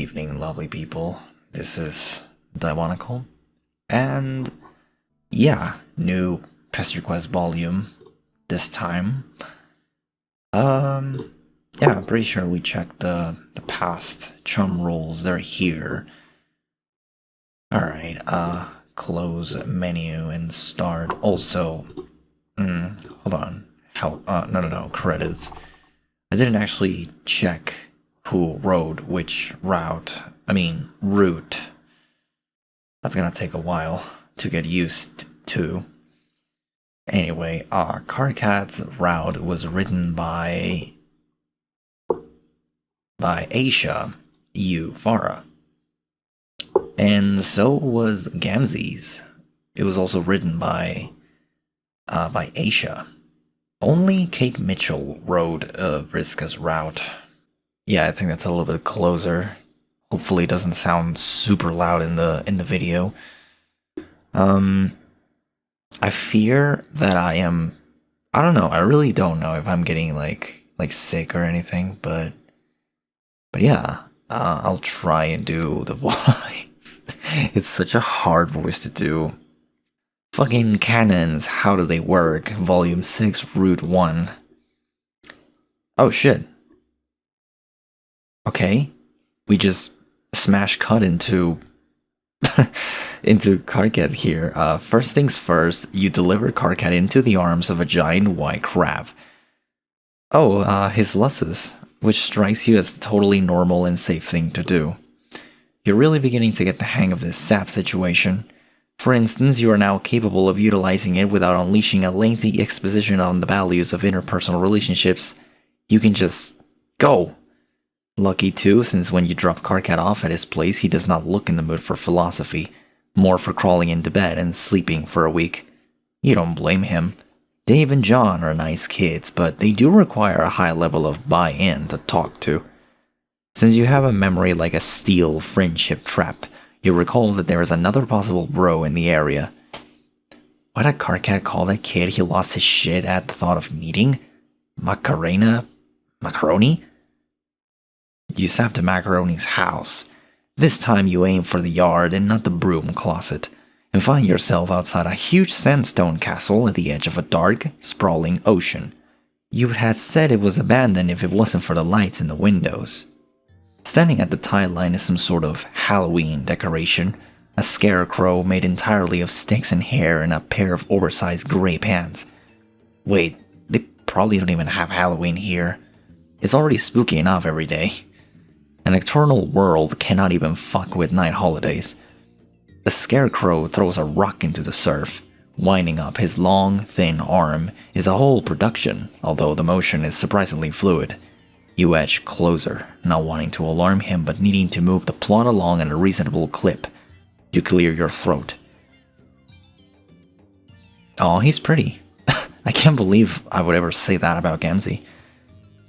evening, lovely people. This is Diabolical. And yeah, new Pesterquest volume this time. Yeah, I'm pretty sure we checked the past chum rolls. They're here. Alright, close menu and start. Also, hold on. No, credits. I didn't actually check who rode which route. Route. That's gonna take a while to get used to. Anyway, Karkat's route was written by Aisha U. Farah. And so was Gamzee's. It was also written by Aisha. Only Kate Mitchell rode Vriska's route. Yeah, I think that's a little bit closer. Hopefully it doesn't sound super loud in the video. I fear that I don't know, I really don't know if I'm getting like sick or anything, but yeah, I'll try and do the voice. It's such a hard voice to do. Fucking cannons, how do they work? Volume 6, Route 1. Oh shit. Okay. We just smash cut into Karkat here. First things first, you deliver Karkat into the arms of a giant white crab. Oh, his lusses, which strikes you as a totally normal and safe thing to do. You're really beginning to get the hang of this sap situation. For instance, you are now capable of utilizing it without unleashing a lengthy exposition on the values of interpersonal relationships. You can just go. Lucky too, since when you drop Karkat off at his place, he does not look in the mood for philosophy, more for crawling into bed and sleeping for a week. You don't blame him. Dave and John are nice kids, but they do require a high level of buy-in to talk to. Since you have a memory like a steel friendship trap, you recall that there is another possible bro in the area. Why did Karkat call that kid he lost his shit at the thought of meeting? Macaroni? You sap to Macaroni's house. This time you aim for the yard and not the broom closet, and find yourself outside a huge sandstone castle at the edge of a dark, sprawling ocean. You would have said it was abandoned if it wasn't for the lights in the windows. Standing at the tide line is some sort of Halloween decoration, a scarecrow made entirely of sticks and hair and a pair of oversized gray pants. Wait, they probably don't even have Halloween here. It's already spooky enough every day. An eternal world cannot even fuck with night holidays. The scarecrow throws a rock into the surf. Winding up his long, thin arm is a whole production, although the motion is surprisingly fluid. You edge closer, not wanting to alarm him but needing to move the plot along at a reasonable clip. You clear your throat. Oh, he's pretty. I can't believe I would ever say that about Gamzee.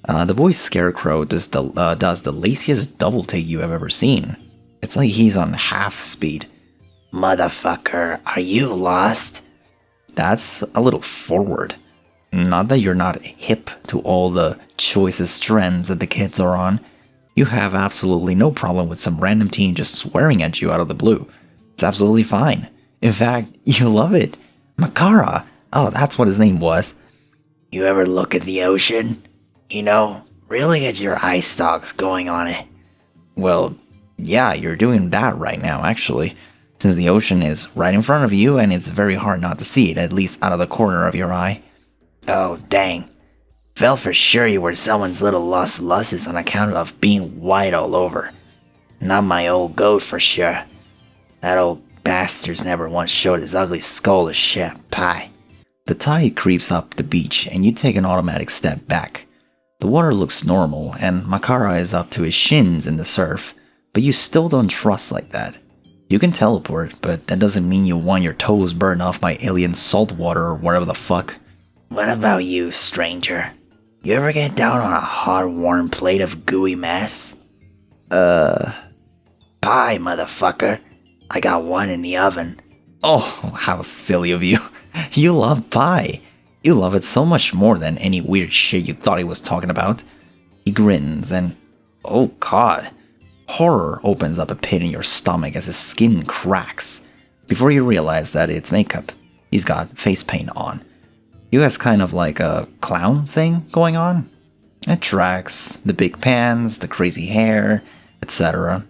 The boy's scarecrow does the laziest double take you have ever seen. It's like he's on half speed. Motherfucker, are you lost? That's a little forward. Not that you're not hip to all the choicest trends that the kids are on. You have absolutely no problem with some random teen just swearing at you out of the blue. It's absolutely fine. In fact, you love it. Makara. Oh, that's what his name was. You ever look at the ocean? You know, really get your eye stalks going on it. Well, yeah, you're doing that right now, actually. Since the ocean is right in front of you and it's very hard not to see it, at least out of the corner of your eye. Oh, dang. Felt for sure you were someone's little lost lusses on account of being white all over. Not my old goat for sure. That old bastard's never once showed his ugly skull to shit pie. The tide creeps up the beach and you take an automatic step back. The water looks normal, and Makara is up to his shins in the surf, but you still don't trust like that. You can teleport, but that doesn't mean you want your toes burned off by alien salt water or whatever the fuck. What about you, stranger? You ever get down on a hot, warm plate of gooey mess? Pie, motherfucker. I got one in the oven. Oh, how silly of you. You love pie. You love it so much more than any weird shit you thought he was talking about. He grins and... Oh god. Horror opens up a pit in your stomach as his skin cracks. Before you realize that it's makeup, he's got face paint on. He has kind of like a clown thing going on. It tracks, the big pants, the crazy hair, etc.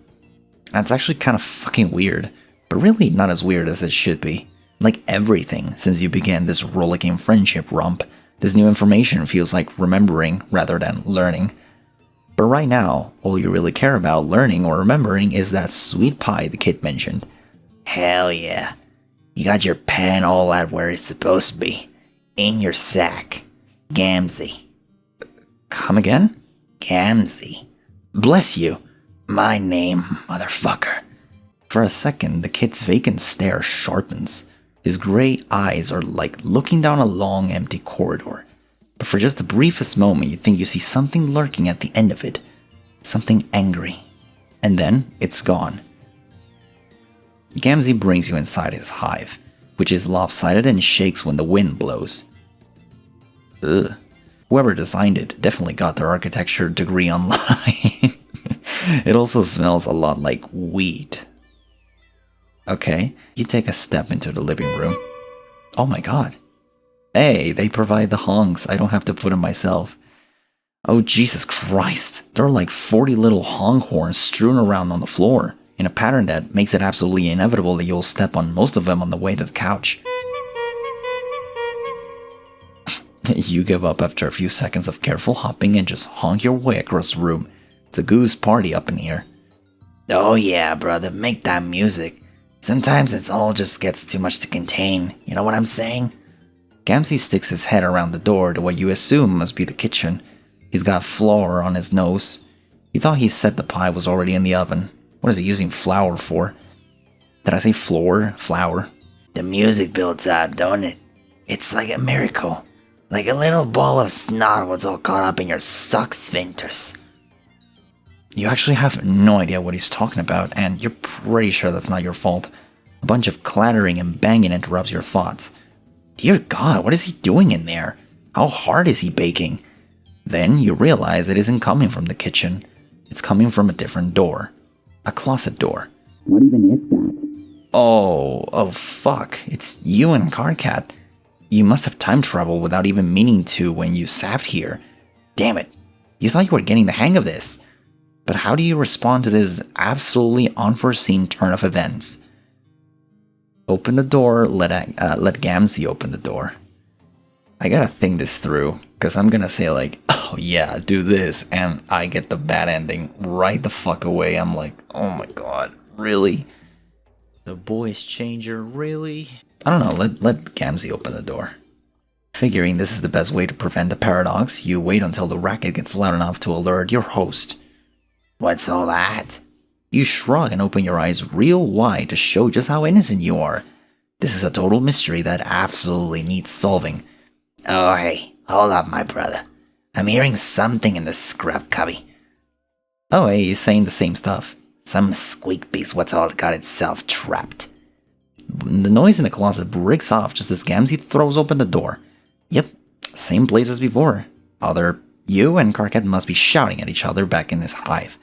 That's actually kind of fucking weird, but really not as weird as it should be. Like everything since you began this rollicking friendship romp, this new information feels like remembering rather than learning. But right now, all you really care about learning or remembering is that sweet pie the kid mentioned. Hell yeah. You got your pen all at where it's supposed to be. In your sack. Gamzee. Come again? Gamzee. Bless you. My name, motherfucker. For a second, the kid's vacant stare sharpens. His gray eyes are like looking down a long, empty corridor. But for just the briefest moment, you think you see something lurking at the end of it. Something angry. And then, it's gone. Gamzee brings you inside his hive, which is lopsided and shakes when the wind blows. Ugh. Whoever designed it definitely got their architecture degree online. It also smells a lot like weed. Okay, you take a step into the living room. Oh my god. Hey, they provide the honks, I don't have to put them myself. Oh Jesus Christ, there are like 40 little honk horns strewn around on the floor, in a pattern that makes it absolutely inevitable that you'll step on most of them on the way to the couch. You give up after a few seconds of careful hopping and just honk your way across the room. It's a goose party up in here. Oh yeah, brother, make that music. Sometimes it all just gets too much to contain, you know what I'm saying? Gamzee sticks his head around the door to what you assume must be the kitchen. He's got flour on his nose. He thought he said the pie was already in the oven. What is he using flour for? Did I say floor? Flour? The music builds up, don't it? It's like a miracle. Like a little ball of snot was all caught up in your suck sphincters. You actually have no idea what he's talking about, and you're pretty sure that's not your fault. A bunch of clattering and banging interrupts your thoughts. Dear God, what is he doing in there? How hard is he baking? Then you realize it isn't coming from the kitchen. It's coming from a different door. A closet door. What even is that? Oh fuck. It's you and Carcat. You must have time traveled without even meaning to when you sat here. Damn it. You thought you were getting the hang of this. But how do you respond to this absolutely unforeseen turn of events? Open the door, let Gamzee open the door. I gotta think this through, because I'm gonna say like, oh yeah, do this, and I get the bad ending right the fuck away. I'm like, oh my god, really? The voice changer, really? I don't know, let Gamzee open the door. Figuring this is the best way to prevent the paradox, you wait until the racket gets loud enough to alert your host. What's all that? You shrug and open your eyes real wide to show just how innocent you are. This is a total mystery that absolutely needs solving. Oh hey, hold up my brother. I'm hearing something in the scrub cubby. Oh hey, he's saying the same stuff. Some squeak beast what's all got itself trapped. The noise in the closet breaks off just as Gamzee throws open the door. Yep, same place as before. You and Carcat must be shouting at each other back in this hive.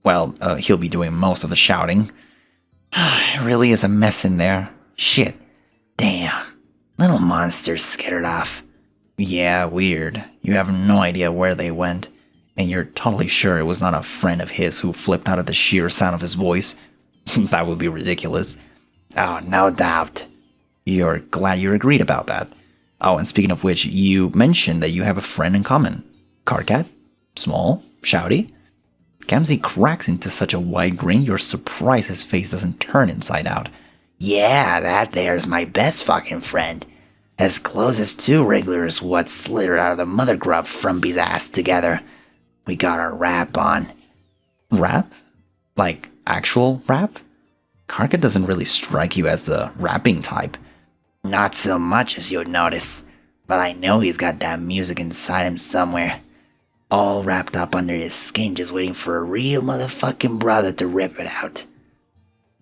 Well, he'll be doing most of the shouting. It really is a mess in there. Shit. Damn. Little monsters scattered off. Yeah, weird. You have no idea where they went. And you're totally sure it was not a friend of his who flipped out at the sheer sound of his voice. That would be ridiculous. Oh, no doubt. You're glad you agreed about that. Oh, and speaking of which, you mentioned that you have a friend in common. Carcat? Small? Shouty? Gamzee cracks into such a wide grin you're surprised his face doesn't turn inside out. Yeah, that there's my best fucking friend. As close as two regulars what slithered out of the mother grub Frumpy's ass together. We got our rap on. Rap? Like actual rap? Carcat doesn't really strike you as the rapping type. Not so much as you'd notice, but I know he's got that music inside him somewhere. All wrapped up under his skin just waiting for a real motherfucking brother to rip it out.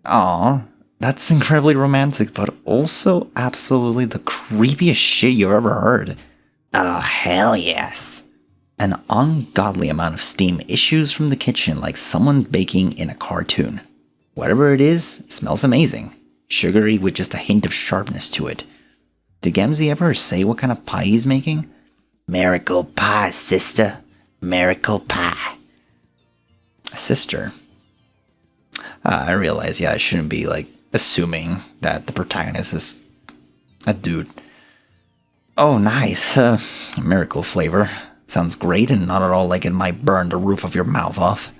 Aw, that's incredibly romantic, but also absolutely the creepiest shit you've ever heard. Oh, hell yes. An ungodly amount of steam issues from the kitchen like someone baking in a cartoon. Whatever it is, it smells amazing. Sugary with just a hint of sharpness to it. Did Gamzee ever say what kind of pie he's making? Miracle pie, sister. Miracle pie. Sister. I realize, I shouldn't be, assuming that the protagonist is a dude. Oh, nice. Miracle flavor. Sounds great and not at all like it might burn the roof of your mouth off.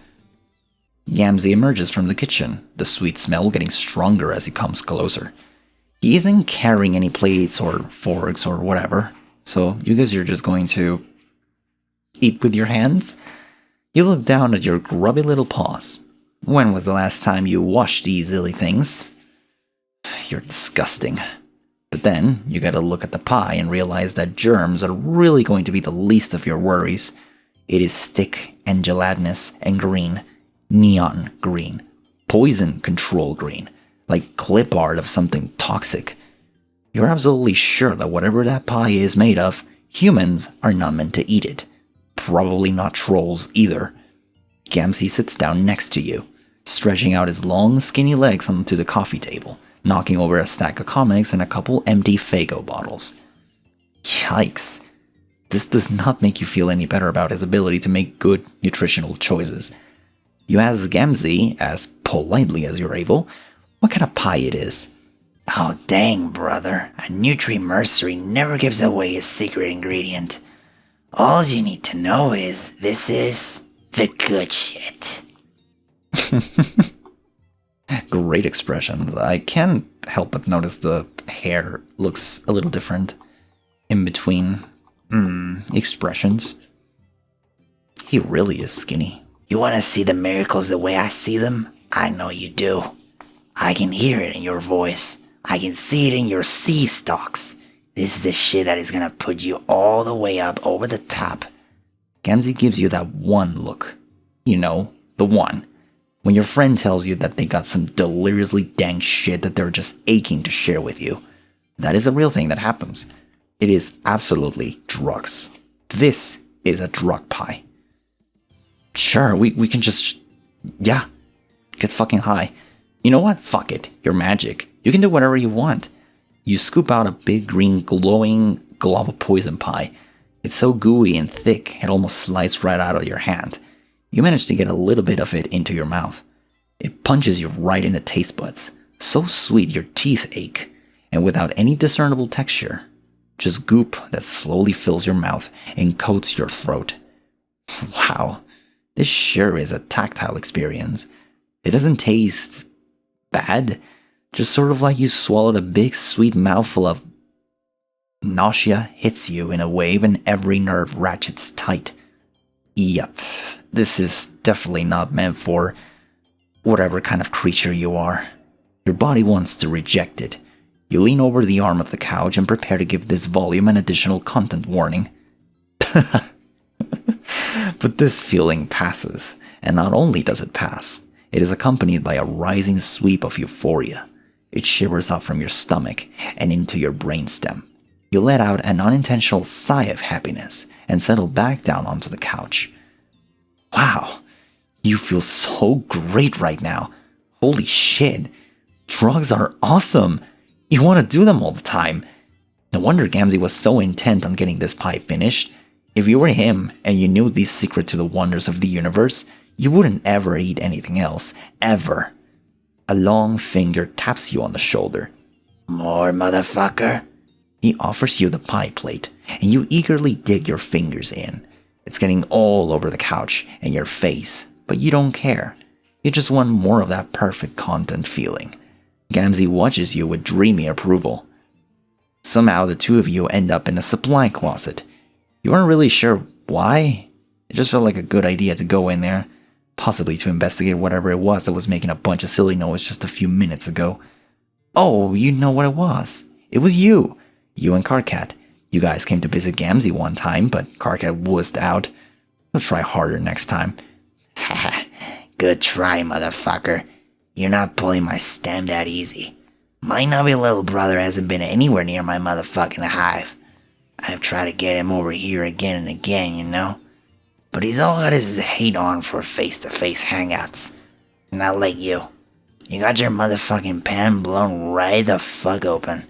Gamzee emerges from the kitchen, the sweet smell getting stronger as he comes closer. He isn't carrying any plates or forks or whatever, so you guys are just going to eat with your hands? You look down at your grubby little paws. When was the last time you washed these silly things? You're disgusting. But then, you gotta look at the pie and realize that germs are really going to be the least of your worries. It is thick and gelatinous and green. Neon green. Poison control green. Like clip art of something toxic. You're absolutely sure that whatever that pie is made of, humans are not meant to eat it. Probably not trolls either. Gamzee sits down next to you, stretching out his long, skinny legs onto the coffee table, knocking over a stack of comics and a couple empty Faygo bottles. Yikes. This does not make you feel any better about his ability to make good, nutritional choices. You ask Gamzee, as politely as you're able, what kind of pie it is. Oh, dang, brother. A Nutri-Mercery never gives away his secret ingredient. All you need to know is this is the good shit. Great expressions. I can't help but notice the hair looks a little different in between expressions. He really is skinny. You want to see the miracles the way I see them? I know you do. I can hear it in your voice. I can see it in your sea stalks. This is the shit that is gonna put you all the way up over the top. Gamzee gives you that one look. You know, the one. When your friend tells you that they got some deliriously dang shit that they're just aching to share with you. That is a real thing that happens. It is absolutely drugs. This is a drug pie. Sure, we can just, get fucking high. You know what? Fuck it. You're magic. You can do whatever you want. You scoop out a big green glowing glob of poison pie. It's so gooey and thick, it almost slides right out of your hand. You manage to get a little bit of it into your mouth. It punches you right in the taste buds. So sweet your teeth ache, and without any discernible texture. Just goop that slowly fills your mouth and coats your throat. Wow, this sure is a tactile experience. It doesn't taste bad, just sort of like you swallowed a big sweet mouthful of nausea hits you in a wave and every nerve ratchets tight. Yep, this is definitely not meant for whatever kind of creature you are. Your body wants to reject it. You lean over the arm of the couch and prepare to give this volume an additional content warning. But this feeling passes, and not only does it pass, it is accompanied by a rising sweep of euphoria. It shivers up from your stomach and into your brainstem. You let out an unintentional sigh of happiness and settle back down onto the couch. Wow, you feel so great right now. Holy shit, drugs are awesome. You want to do them all the time. No wonder Gamzee was so intent on getting this pie finished. If you were him and you knew the secret to the wonders of the universe, you wouldn't ever eat anything else, ever. A long finger taps you on the shoulder. More, motherfucker. He offers you the pie plate, and you eagerly dig your fingers in. It's getting all over the couch and your face, but you don't care. You just want more of that perfect content feeling. Gamzee watches you with dreamy approval. Somehow the two of you end up in a supply closet. You aren't really sure why. It just felt like a good idea to go in there, possibly to investigate whatever it was that was making a bunch of silly noise just a few minutes ago. Oh, you know what it was. It was you. You and Karkat. You guys came to visit Gamzee one time, but Karkat wussed out. I'll try harder next time. Haha, good try, motherfucker. You're not pulling my stem that easy. My nubby little brother hasn't been anywhere near my motherfucking hive. I've tried to get him over here again and again, you know? but he's all got his hate on for face-to-face hangouts. Not like you. You got your motherfucking pan blown right the fuck open.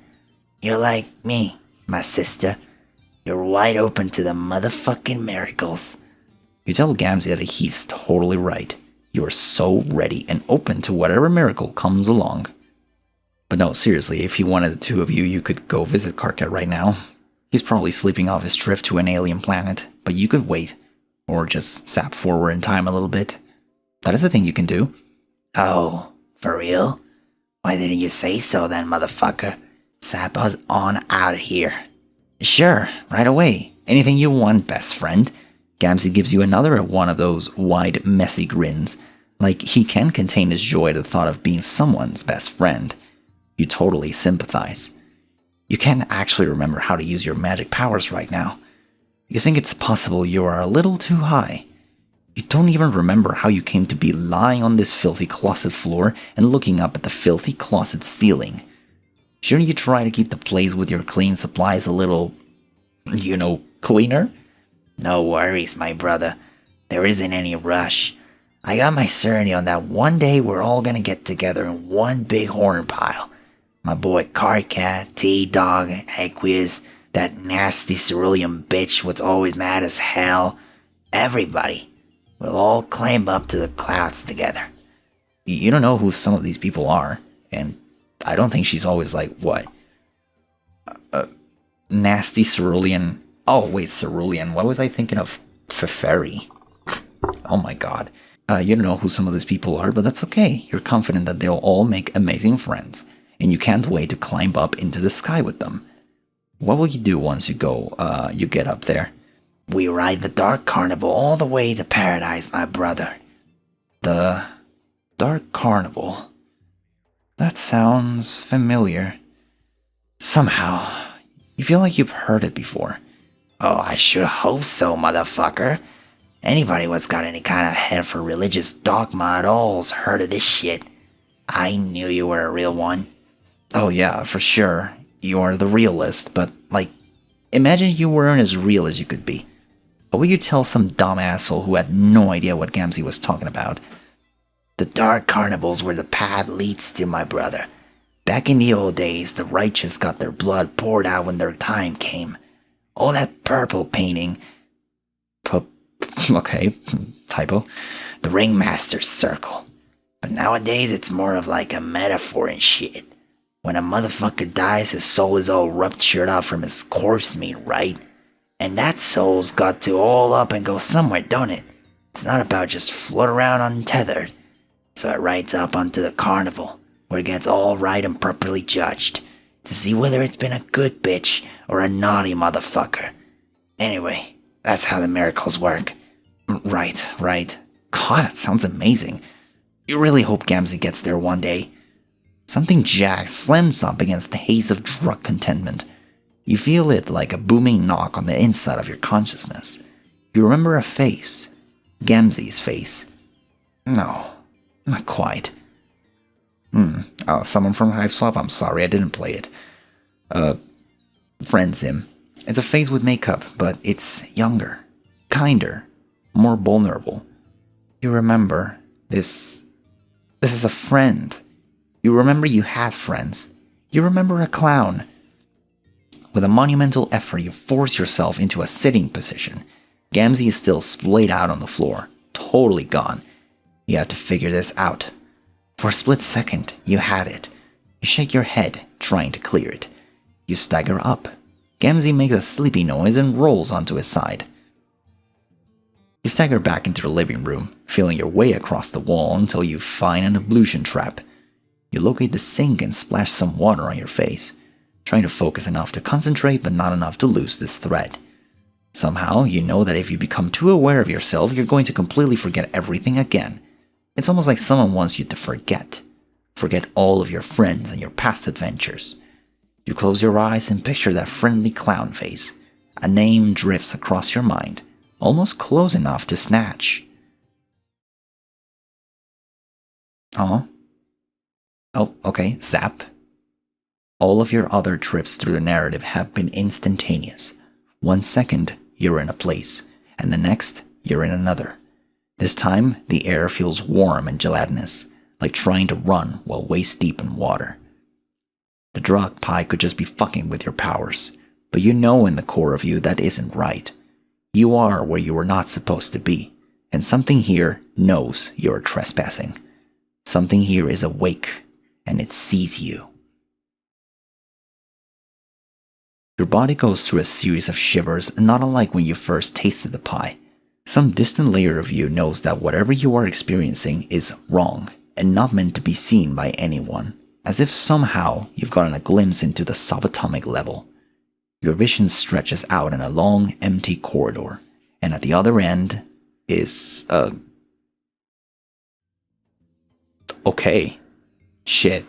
You're like me, my sister. You're wide open to the motherfucking miracles. You tell Gamzee that he's totally right. You are so ready and open to whatever miracle comes along. But no, seriously, if you wanted the two of you, you could go visit Karkat right now. He's probably sleeping off his trip to an alien planet, but you could wait. Or just sap forward in time a little bit. That is a thing you can do. Oh, for real? Why didn't you say so then, motherfucker? Sap us on out of here. Sure, right away. Anything you want, best friend. Gamzee gives you another one of those wide, messy grins, like he can contain his joy at the thought of being someone's best friend. You totally sympathize. You can't actually remember how to use your magic powers right now. You think it's possible you are a little too high. You don't even remember how you came to be lying on this filthy closet floor and looking up at the filthy closet ceiling. Shouldn't you try to keep the place with your clean supplies a little, cleaner? No worries, my brother. There isn't any rush. I got my certainty on that one day we're all gonna get together in one big horn pile. My boy Karkat, T-Dog, Equius, that nasty cerulean bitch what's always mad as hell. Everybody. We'll all climb up to the clouds together. You don't know who some of these people are, and I don't think she's always like, what? Nasty cerulean. Oh, wait, cerulean. What was I thinking of? Fairy. Oh my god. You don't know who some of these people are, but that's okay. You're confident that they'll all make amazing friends, and you can't wait to climb up into the sky with them. What will you do once you get up there? We ride the Dark Carnival all the way to paradise, my brother. The Dark Carnival. That sounds familiar. Somehow, you feel like you've heard it before. Oh, I sure hope so, motherfucker. Anybody what's got any kind of head for religious dogma at all's heard of this shit. I knew you were a real one. Oh yeah, for sure. You are the realist, but, imagine you weren't as real as you could be. What would you tell some dumb asshole who had no idea what Gamzee was talking about? The Dark Carnival's where the path leads to, my brother. Back in the old days, the righteous got their blood poured out when their time came. All that purple painting... Okay, typo. The Ringmaster's Circle. But nowadays it's more of like a metaphor and shit. When a motherfucker dies, his soul is all ruptured out from his corpse meat, right? And that soul's got to all up and go somewhere, don't it? It's not about just float around untethered. So it rides up onto the carnival, where it gets all right and properly judged, to see whether it's been a good bitch or a naughty motherfucker. Anyway, that's how the miracles work. Right. God, that sounds amazing. You really hope Gamzee gets there one day. Something jagged slams up against the haze of drug contentment. You feel it like a booming knock on the inside of your consciousness. You remember a face. Gamzee's face. No, not quite. Oh, someone from Hive Swap? I'm sorry, I didn't play it. Friends him. It's a face with makeup, but it's younger, kinder, more vulnerable. You remember, this is a friend. You remember you had friends. You remember a clown. With a monumental effort, you force yourself into a sitting position. Gamzee is still splayed out on the floor, totally gone. You have to figure this out. For a split second, you had it. You shake your head, trying to clear it. You stagger up. Gamzee makes a sleepy noise and rolls onto his side. You stagger back into the living room, feeling your way across the wall until you find an ablution trap. You locate the sink and splash some water on your face, trying to focus enough to concentrate but not enough to lose this thread. Somehow, you know that if you become too aware of yourself, you're going to completely forget everything again. It's almost like someone wants you to forget. Forget all of your friends and your past adventures. You close your eyes and picture that friendly clown face. A name drifts across your mind, almost close enough to snatch. Oh, okay, zap. All of your other trips through the narrative have been instantaneous. 1 second, you're in a place, and the next, you're in another. This time, the air feels warm and gelatinous, like trying to run while waist deep in water. The drug pie could just be fucking with your powers, but you know in the core of you that isn't right. You are where you were not supposed to be, and something here knows you're trespassing. Something here is awake, and it sees you. Your body goes through a series of shivers, not unlike when you first tasted the pie. Some distant layer of you knows that whatever you are experiencing is wrong and not meant to be seen by anyone, as if somehow you've gotten a glimpse into the subatomic level. Your vision stretches out in a long, empty corridor, and at the other end is okay. Shit.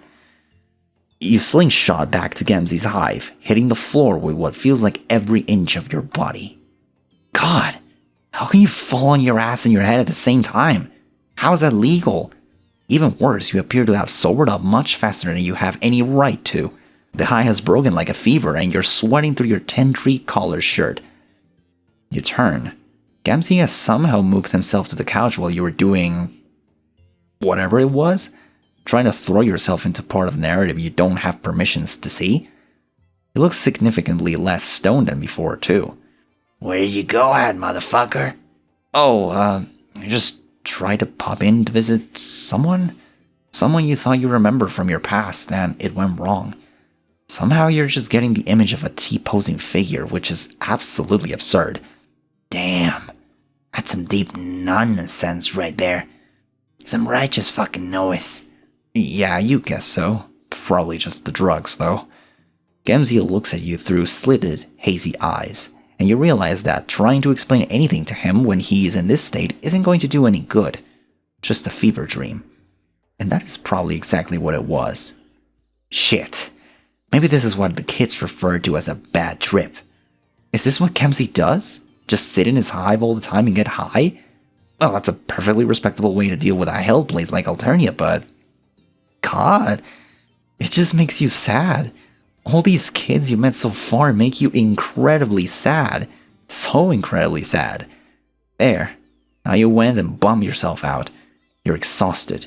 You slingshot back to Gamzee's hive, hitting the floor with what feels like every inch of your body. God, how can you fall on your ass and your head at the same time? How is that legal? Even worse, you appear to have sobered up much faster than you have any right to. The high has broken like a fever and you're sweating through your 10-tree collar shirt. You turn. Gamzee has somehow moved himself to the couch while you were doing whatever it was, trying to throw yourself into part of the narrative you don't have permissions to see. You look significantly less stoned than before, too. Where did you go at, motherfucker? Oh, I just tried to pop in to visit someone? Someone you thought you remember from your past, and it went wrong. Somehow you're just getting the image of a T-posing figure, which is absolutely absurd. Damn, that's some deep nonsense right there. Some righteous fucking noise. Yeah, you guess so. Probably just the drugs, though. Gamzee looks at you through slitted, hazy eyes, and you realize that trying to explain anything to him when he's in this state isn't going to do any good. Just a fever dream. And that is probably exactly what it was. Shit. Maybe this is what the kids refer to as a bad trip. Is this what Gamzee does? Just sit in his hive all the time and get high? Well, that's a perfectly respectable way to deal with a hellblaze like Alternia, but... God, it just makes you sad. All these kids you met so far make you incredibly sad. So incredibly sad. There. Now you went and bummed yourself out. You're exhausted.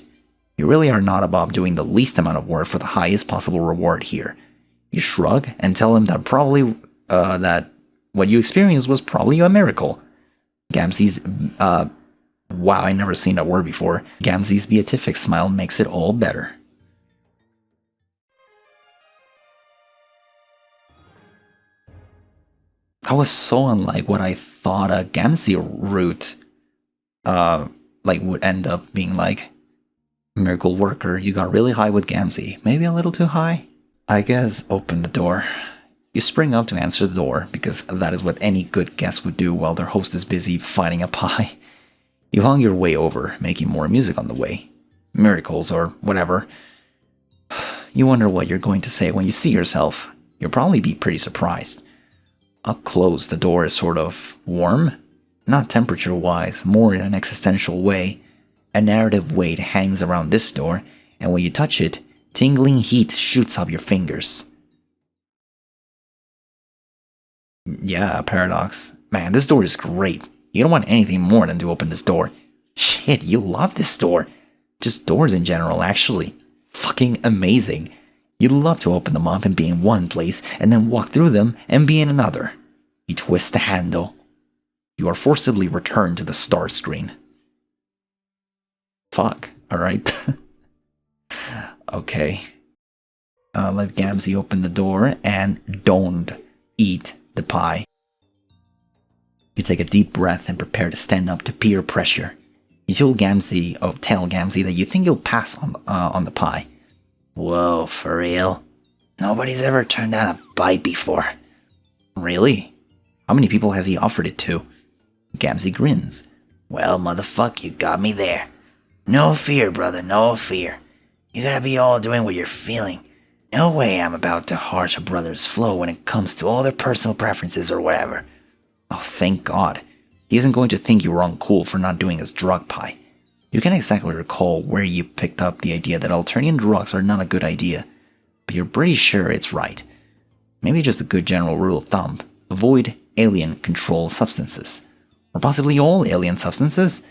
You really are not above doing the least amount of work for the highest possible reward here. You shrug and tell him that probably, that what you experienced was probably a miracle. Gamzee's, wow, I never seen that word before. Gamzee's beatific smile makes it all better. That was so unlike what I thought a Gamzee route, would end up being like. Miracle worker, you got really high with Gamzee. Maybe a little too high? I guess open the door. You spring up to answer the door, because that is what any good guest would do while their host is busy finding a pie. You hung your way over, making more music on the way. Miracles or whatever. You wonder what you're going to say when you see yourself. You'll probably be pretty surprised. Up close, the door is sort of warm. Not temperature-wise, more in an existential way. A narrative weight hangs around this door, and when you touch it, tingling heat shoots up your fingers. Yeah, paradox. Man, this door is great. You don't want anything more than to open this door. Shit, you love this door. Just doors in general, actually. Fucking amazing. You'd love to open them up and be in one place, and then walk through them and be in another. You twist the handle. You are forcibly returned to the start screen. Fuck, alright. Okay. Let Gamzee open the door and don't eat the pie. You take a deep breath and prepare to stand up to peer pressure. You tell Gamzee that you think you'll pass on the pie. Whoa, for real? Nobody's ever turned down a bite before. Really? How many people has he offered it to? Gamzee grins. Well, motherfuck, you got me there. No fear, brother, no fear. You gotta be all doing what you're feeling. No way I'm about to harsh a brother's flow when it comes to all their personal preferences or whatever. Oh, thank God. He isn't going to think you were uncool for not doing his drug pie. You can't exactly recall where you picked up the idea that Alternian drugs are not a good idea, but you're pretty sure it's right. Maybe just a good general rule of thumb. Avoid alien-controlled substances. or possibly all alien substances.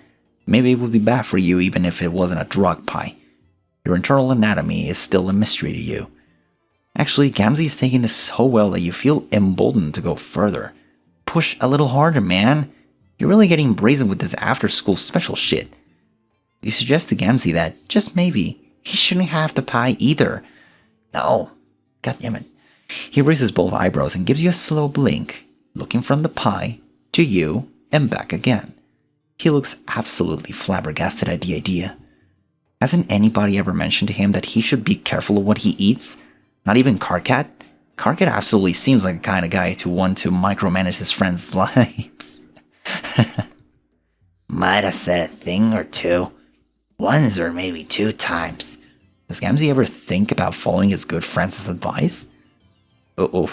Maybe it would be bad for you even if it wasn't a drug pie. Your internal anatomy is still a mystery to you. Actually, Gamzee is taking this so well that you feel emboldened to go further. Push a little harder, man. You're really getting brazen with this after-school special shit. You suggest to Gamzee that, just maybe, he shouldn't have the pie either. No. Goddammit. He raises both eyebrows and gives you a slow blink, looking from the pie to you and back again. He looks absolutely flabbergasted at the idea. Hasn't anybody ever mentioned to him that he should be careful of what he eats? Not even Karkat? Karkat absolutely seems like the kind of guy to want to micromanage his friends' lives. Might have said a thing or two. Once or maybe 2 times. Does Gamzee ever think about following his good friend's advice? Uh-oh.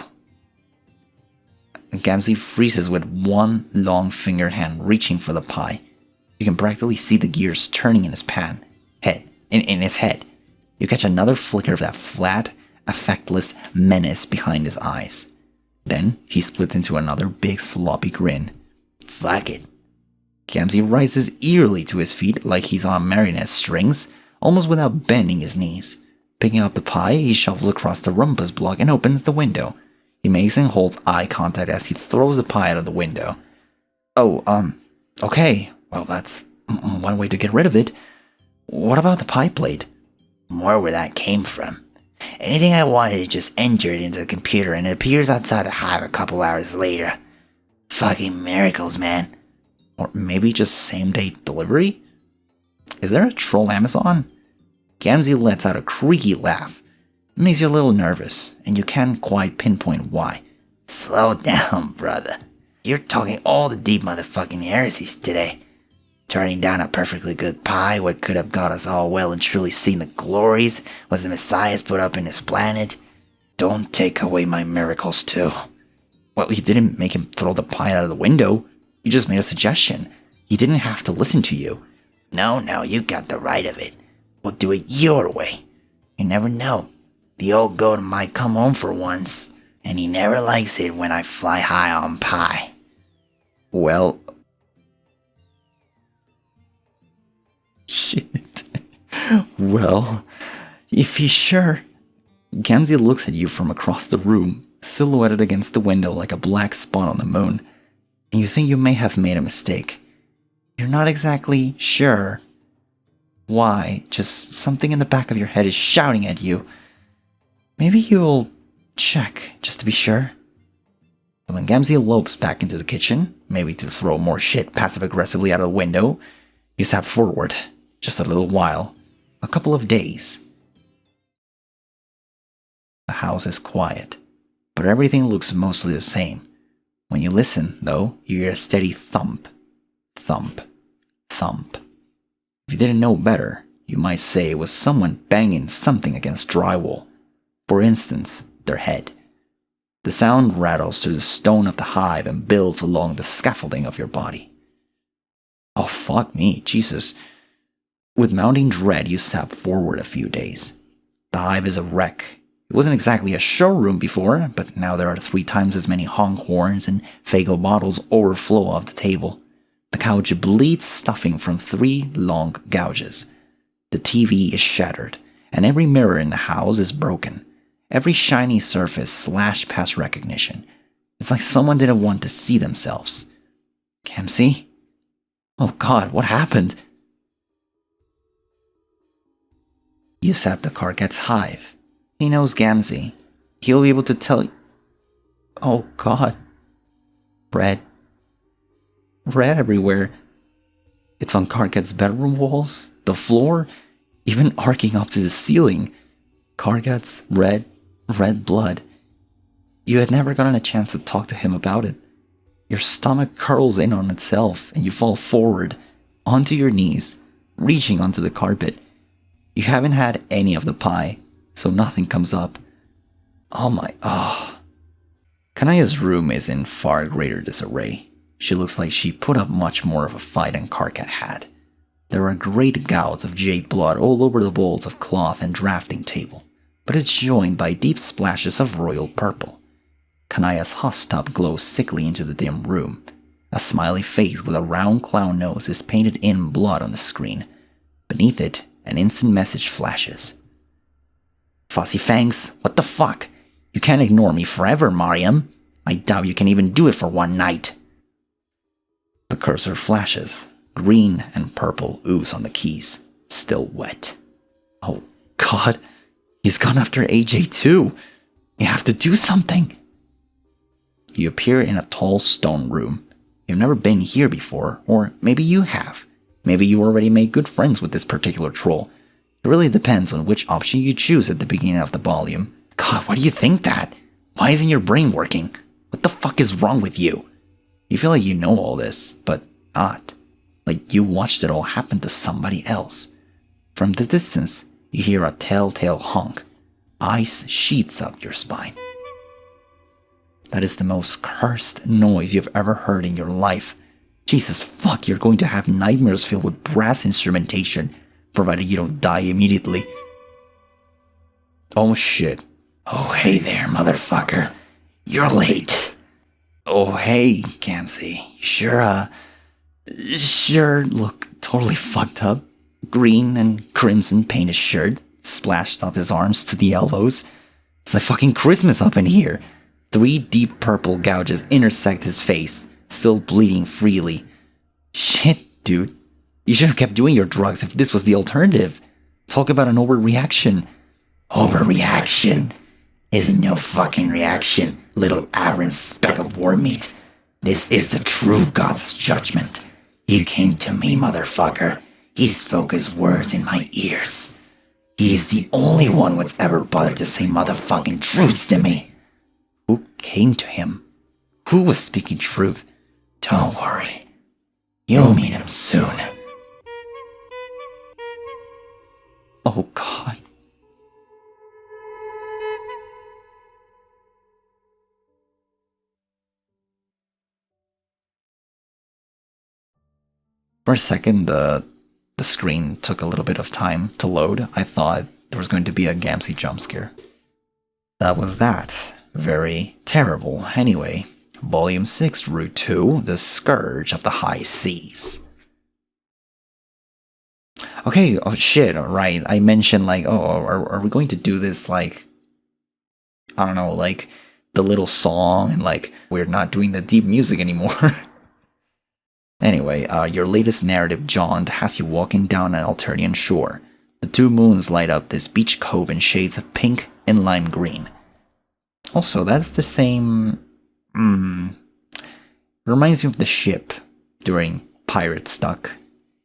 Gamzee freezes with one long fingered hand reaching for the pie. You can practically see the gears turning in his in his head. You catch another flicker of that flat, affectless menace behind his eyes. Then he splits into another big sloppy grin. Fuck it. Gamzee rises eerily to his feet like he's on marionette strings, almost without bending his knees. Picking up the pie, he shuffles across the rumpus block and opens the window. He makes and holds eye contact as he throws the pie out of the window. Okay. Well, that's one way to get rid of it. What about the pie plate? More where that came from. Anything I wanted to just enter it into the computer and it appears outside the hive a couple hours later. Fucking miracles, man. Or maybe just same-day delivery? Is there a troll Amazon? Gamzee lets out a creaky laugh. It makes you a little nervous, and you can't quite pinpoint why. Slow down, brother. You're talking all the deep motherfucking heresies today. Turning down a perfectly good pie, what could have got us all well and truly seen the glories, was the Messiah's put up in his planet. Don't take away my miracles, too. Well, you didn't make him throw the pie out of the window. You just made a suggestion. He didn't have to listen to you. No, you got the right of it. We'll do it your way. You never know. The old goat might come home for once, and he never likes it when I fly high on pie. Well... Shit. Well, if he's sure... Gamzee looks at you from across the room, silhouetted against the window like a black spot on the moon, and you think you may have made a mistake. You're not exactly sure why, just something in the back of your head is shouting at you. Maybe you'll check, just to be sure. So when Gamzee lopes back into the kitchen, maybe to throw more shit passive-aggressively out of the window, you step forward, just a little while, a couple of days. The house is quiet, but everything looks mostly the same. When you listen, though, you hear a steady thump, thump, thump. If you didn't know better, you might say it was someone banging something against drywall. For instance, their head. The sound rattles through the stone of the hive and builds along the scaffolding of your body. Oh, fuck me, Jesus. With mounting dread, you step forward a few days. The hive is a wreck. It wasn't exactly a showroom before, but now there are 3 times as many honk horns and Fago bottles overflow off the table. The couch bleeds stuffing from 3 long gouges. The TV is shattered, and every mirror in the house is broken. Every shiny surface slashed past recognition. It's like someone didn't want to see themselves. Gamzee? Oh God, what happened? You sap the Karkat's hive. He knows Gamzee. He'll be able to tell you. Oh God. Red everywhere. It's on Karkat's bedroom walls, the floor, even arcing up to the ceiling. Karkat's red blood. You had never gotten a chance to talk to him about it. Your stomach curls in on itself and you fall forward, onto your knees, reaching onto the carpet. You haven't had any of the pie, so nothing comes up. Kanaya's room is in far greater disarray. She looks like she put up much more of a fight than Karkat had. There are great gouts of jade blood all over the bowls of cloth and drafting table, but it's joined by deep splashes of royal purple. Kanaya's hot tub glows sickly into the dim room. A smiley face with a round clown nose is painted in blood on the screen. Beneath it, an instant message flashes. Fuzzy Fangs, what the fuck? You can't ignore me forever, Mariam. I doubt you can even do it for one night. The cursor flashes. Green and purple ooze on the keys, still wet. Oh god, he's gone after AJ too. You have to do something. You appear in a tall stone room. You've never been here before, or maybe you have. Maybe you already made good friends with this particular troll. It really depends on which option you choose at the beginning of the volume. God, why do you think that? Why isn't your brain working? What the fuck is wrong with you? You feel like you know all this, but not. Like you watched it all happen to somebody else. From the distance, you hear a telltale honk. Ice sheets up your spine. That is the most cursed noise you've ever heard in your life. Jesus fuck, you're going to have nightmares filled with brass instrumentation, provided you don't die immediately. Oh shit. Oh hey there, motherfucker. You're late. Oh hey, Gamzee. Sure look totally fucked up. Green and crimson painted shirt, splashed off his arms to the elbows. It's like fucking Christmas up in here. 3 deep purple gouges intersect his face, still bleeding freely. Shit, dude. You should have kept doing your drugs if this was the alternative. Talk about an overreaction. Overreaction? Isn't no fucking reaction, little aberrant speck of war meat. This is the true God's judgment. You came to me, motherfucker. He spoke his words in my ears. He's the only one what's ever bothered to say motherfucking truths to me. Who came to him? Who was speaking truth? Don't worry. You'll meet him soon. Oh god. For a second, the screen took a little bit of time to load. I thought there was going to be a Gamzee jump scare. That was that. Very terrible. Anyway, Volume 6, Route 2, The Scourge of the High Seas. Okay, oh shit, right. I mentioned like, oh, are we going to do this like, I don't know, like the little song and like we're not doing the deep music anymore. Anyway, your latest narrative jaunt has you walking down an Alternian shore. The 2 moons light up this beach cove in shades of pink and lime green. Also, that's the same... reminds me of the ship during Pirate Stuck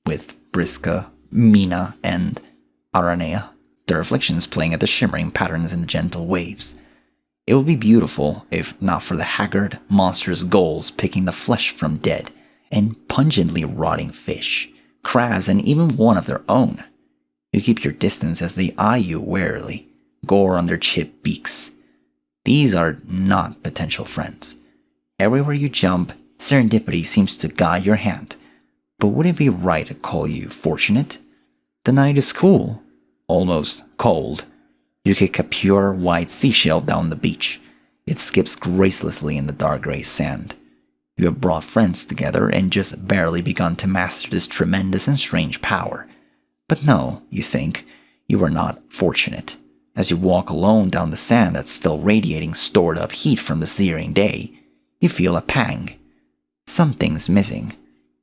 with Vriska, Mina, and Aranea. Their reflections playing at the shimmering patterns in the gentle waves. It would be beautiful if not for the haggard, monstrous gulls picking the flesh from dead, and pungently rotting fish, crabs, and even one of their own. You keep your distance as they eye you warily, gore on their chipped beaks. These are not potential friends. Everywhere you jump, serendipity seems to guide your hand. But would it be right to call you fortunate? The night is cool, almost cold. You kick a pure white seashell down the beach. It skips gracelessly in the dark gray sand. You have brought friends together and just barely begun to master this tremendous and strange power. But no, you think, you are not fortunate. As you walk alone down the sand that's still radiating stored up heat from the searing day, you feel a pang. Something's missing.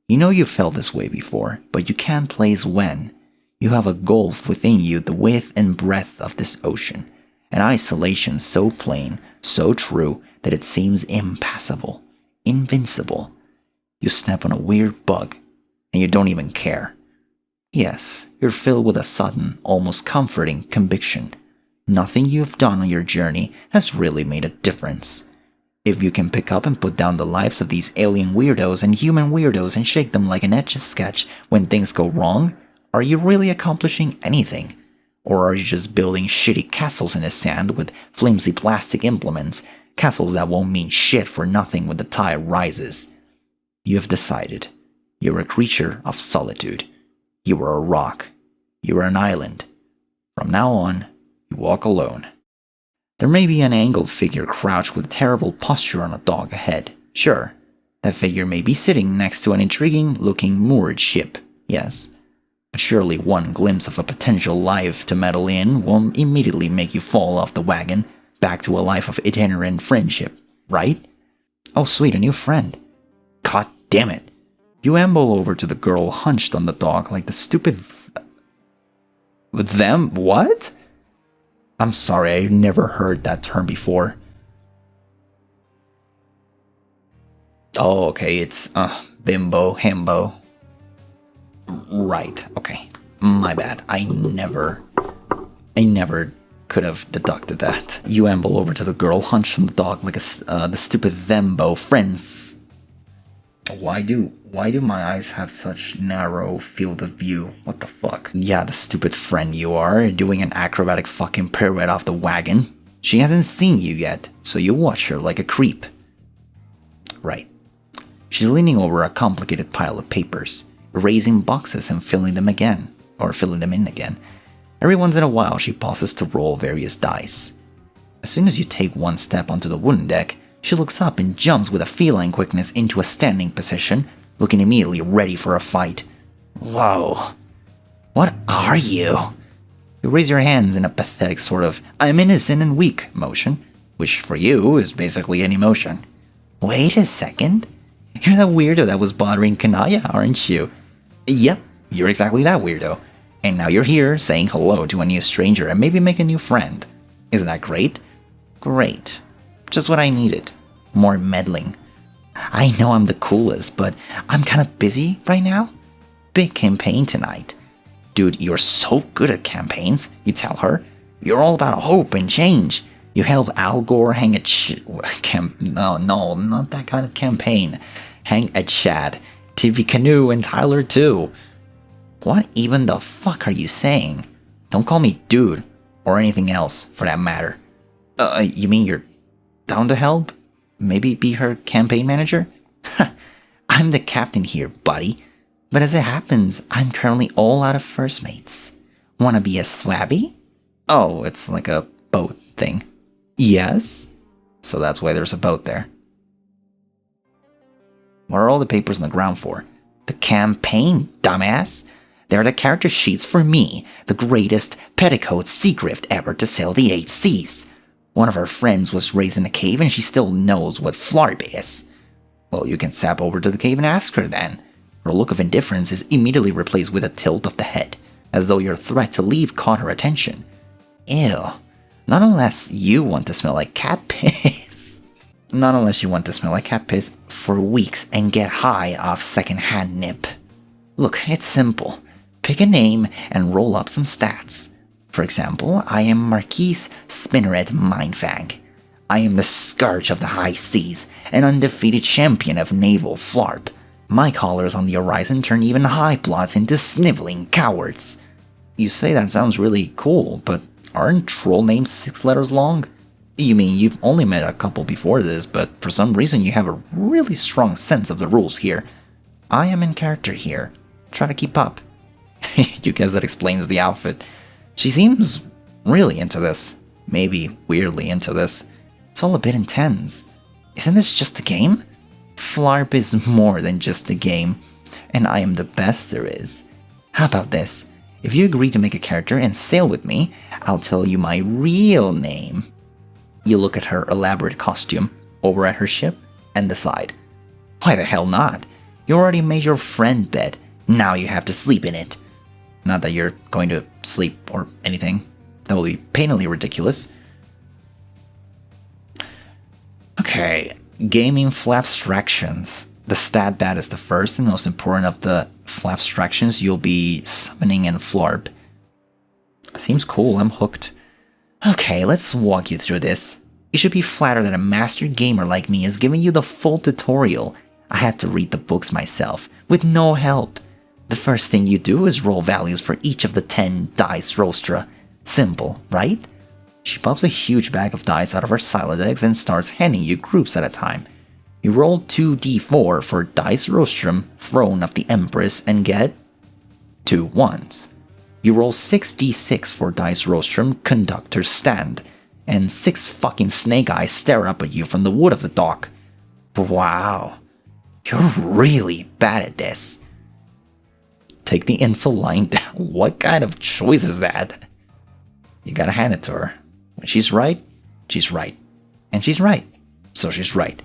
You know you felt this way before, but you can't place when. You have a gulf within you the width and breadth of this ocean, an isolation so plain, so true, that it seems impassable. Invincible. You snap on a weird bug, and you don't even care. Yes, you're filled with a sudden, almost comforting conviction. Nothing you've done on your journey has really made a difference. If you can pick up and put down the lives of these alien weirdos and human weirdos and shake them like an Etch-a-Sketch when things go wrong, are you really accomplishing anything? Or are you just building shitty castles in the sand with flimsy plastic implements? Castles that won't mean shit for nothing when the tide rises. You have decided. You're a creature of solitude. You are a rock. You are an island. From now on, you walk alone. There may be an angled figure crouched with terrible posture on a dog ahead. Sure, That figure may be sitting next to an intriguing-looking moored ship, yes. But surely one glimpse of a potential life to meddle in will immediately make you fall off the wagon back to a life of itinerant friendship, right? Oh sweet, a new friend. God damn it. You amble over to the girl hunched on the dock like the stupid... Them? What? I'm sorry, I never heard that term before. Oh, okay, it's, bimbo, himbo. Right, okay. My bad. I never could have deducted that. You amble over to the girl hunched on the dock like the stupid thembo friends. Why do my eyes have such narrow field of view? What the fuck? Yeah, the stupid friend you are, doing an acrobatic fucking pirouette off the wagon. She hasn't seen you yet, so you watch her like a creep. Right. She's leaning over a complicated pile of papers, erasing boxes and filling them in again. Every once in a while, she pauses to roll various dice. As soon as you take one step onto the wooden deck, she looks up and jumps with a feline quickness into a standing position, looking immediately ready for a fight. Whoa. What are you? You raise your hands in a pathetic sort of I'm innocent and weak motion, which for you is basically an emotion. Wait a second. You're that weirdo that was bothering Kanaya, aren't you? Yep, you're exactly that weirdo. And now you're here saying hello to a new stranger and maybe make a new friend. Isn't that great? Great. Just what I needed. More meddling. I know I'm the coolest, but I'm kinda busy right now. Big campaign tonight. Dude, you're so good at campaigns, you tell her. You're all about hope and change. You help Al Gore hang a no, not that kind of campaign. Hang a Chad, TV Canoe, and Tyler too. What even the fuck are you saying? Don't call me dude, or anything else, for that matter. You mean you're down to help? Maybe be her campaign manager? I'm the captain here, buddy. But as it happens, I'm currently all out of first mates. Wanna be a swabby? Oh, it's like a boat thing. Yes? So that's why there's a boat there. What are all the papers on the ground for? The campaign, dumbass. They're the character sheets for me, the greatest petticoat secret ever to sail the 8 seas. One of her friends was raised in a cave and she still knows what flarp is. Well, you can sap over to the cave and ask her then. Her look of indifference is immediately replaced with a tilt of the head, as though your threat to leave caught her attention. Ew. Not unless you want to smell like cat piss. Not unless you want to smell like cat piss for weeks and get high off second-hand nip. Look, it's simple. Pick a name and roll up some stats. For example, I am Marquise Spinneret Mindfang. I am the scourge of the high seas, an undefeated champion of naval flarp. My callers on the horizon turn even high plots into sniveling cowards. You say that sounds really cool, but aren't troll names 6 letters long? You mean you've only met a couple before this, but for some reason you have a really strong sense of the rules here. I am in character here. Try to keep up. You guess that explains the outfit. She seems really into this. Maybe weirdly into this. It's all a bit intense. Isn't this just a game? Flarp is more than just a game, and I am the best there is. How about this? If you agree to make a character and sail with me, I'll tell you my real name. You look at her elaborate costume, over at her ship, and decide. Why the hell not? You already made your friend bed. Now you have to sleep in it. Not that you're going to sleep or anything. That will be painfully ridiculous. Okay, gaming flabstractions. The stat bat is the first and most important of the flabstractions you'll be summoning in Flarp. Seems cool, I'm hooked. Okay, let's walk you through this. You should be flattered that a master gamer like me is giving you the full tutorial. I had to read the books myself, with no help. The first thing you do is roll values for each of the 10 dice rostra. Simple, right? She pops a huge bag of dice out of her silent eggs and starts handing you groups at a time. You roll 2d4 for dice rostrum, throne of the Empress, and get 2 1s. You roll 6d6 for dice rostrum, conductor's stand, and 6 fucking snake eyes stare up at you from the wood of the dock. Wow. You're really bad at this. Take the insult lying down. What kind of choice is that? You gotta hand it to her. When she's right, she's right. And she's right, so she's right.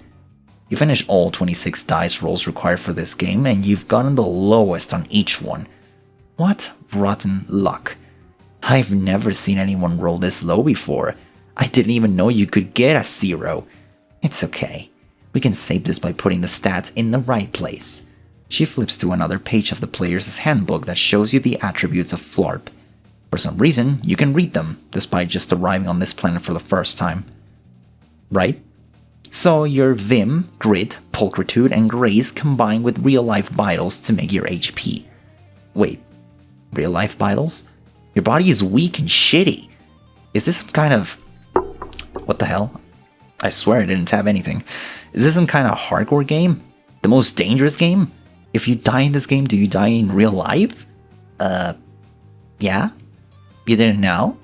You finish all 26 dice rolls required for this game, and you've gotten the lowest on each one. What rotten luck. I've never seen anyone roll this low before. I didn't even know you could get a 0. It's okay. We can save this by putting the stats in the right place. She flips to another page of the player's handbook that shows you the attributes of Flarp. For some reason, you can read them, despite just arriving on this planet for the first time. Right? So your Vim, Grit, Pulchritude, and Grace combine with real-life vitals to make your HP. Wait, real-life vitals? Your body is weak and shitty. Is this some kind of... What the hell? I swear I didn't have anything. Is this some kind of hardcore game? The most dangerous game? If you die in this game, do you die in real life? Yeah? You didn't know?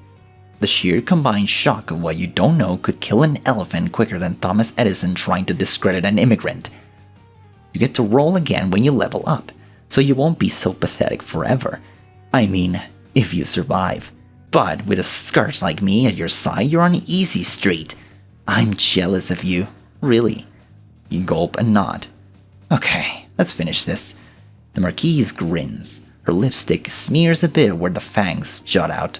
The sheer combined shock of what you don't know could kill an elephant quicker than Thomas Edison trying to discredit an immigrant. You get to roll again when you level up, so you won't be so pathetic forever. I mean, if you survive. But with a scourge like me at your side, you're on easy street. I'm jealous of you, really. You gulp and nod. Okay, let's finish this. The Marquise grins. Her lipstick smears a bit where the fangs jut out.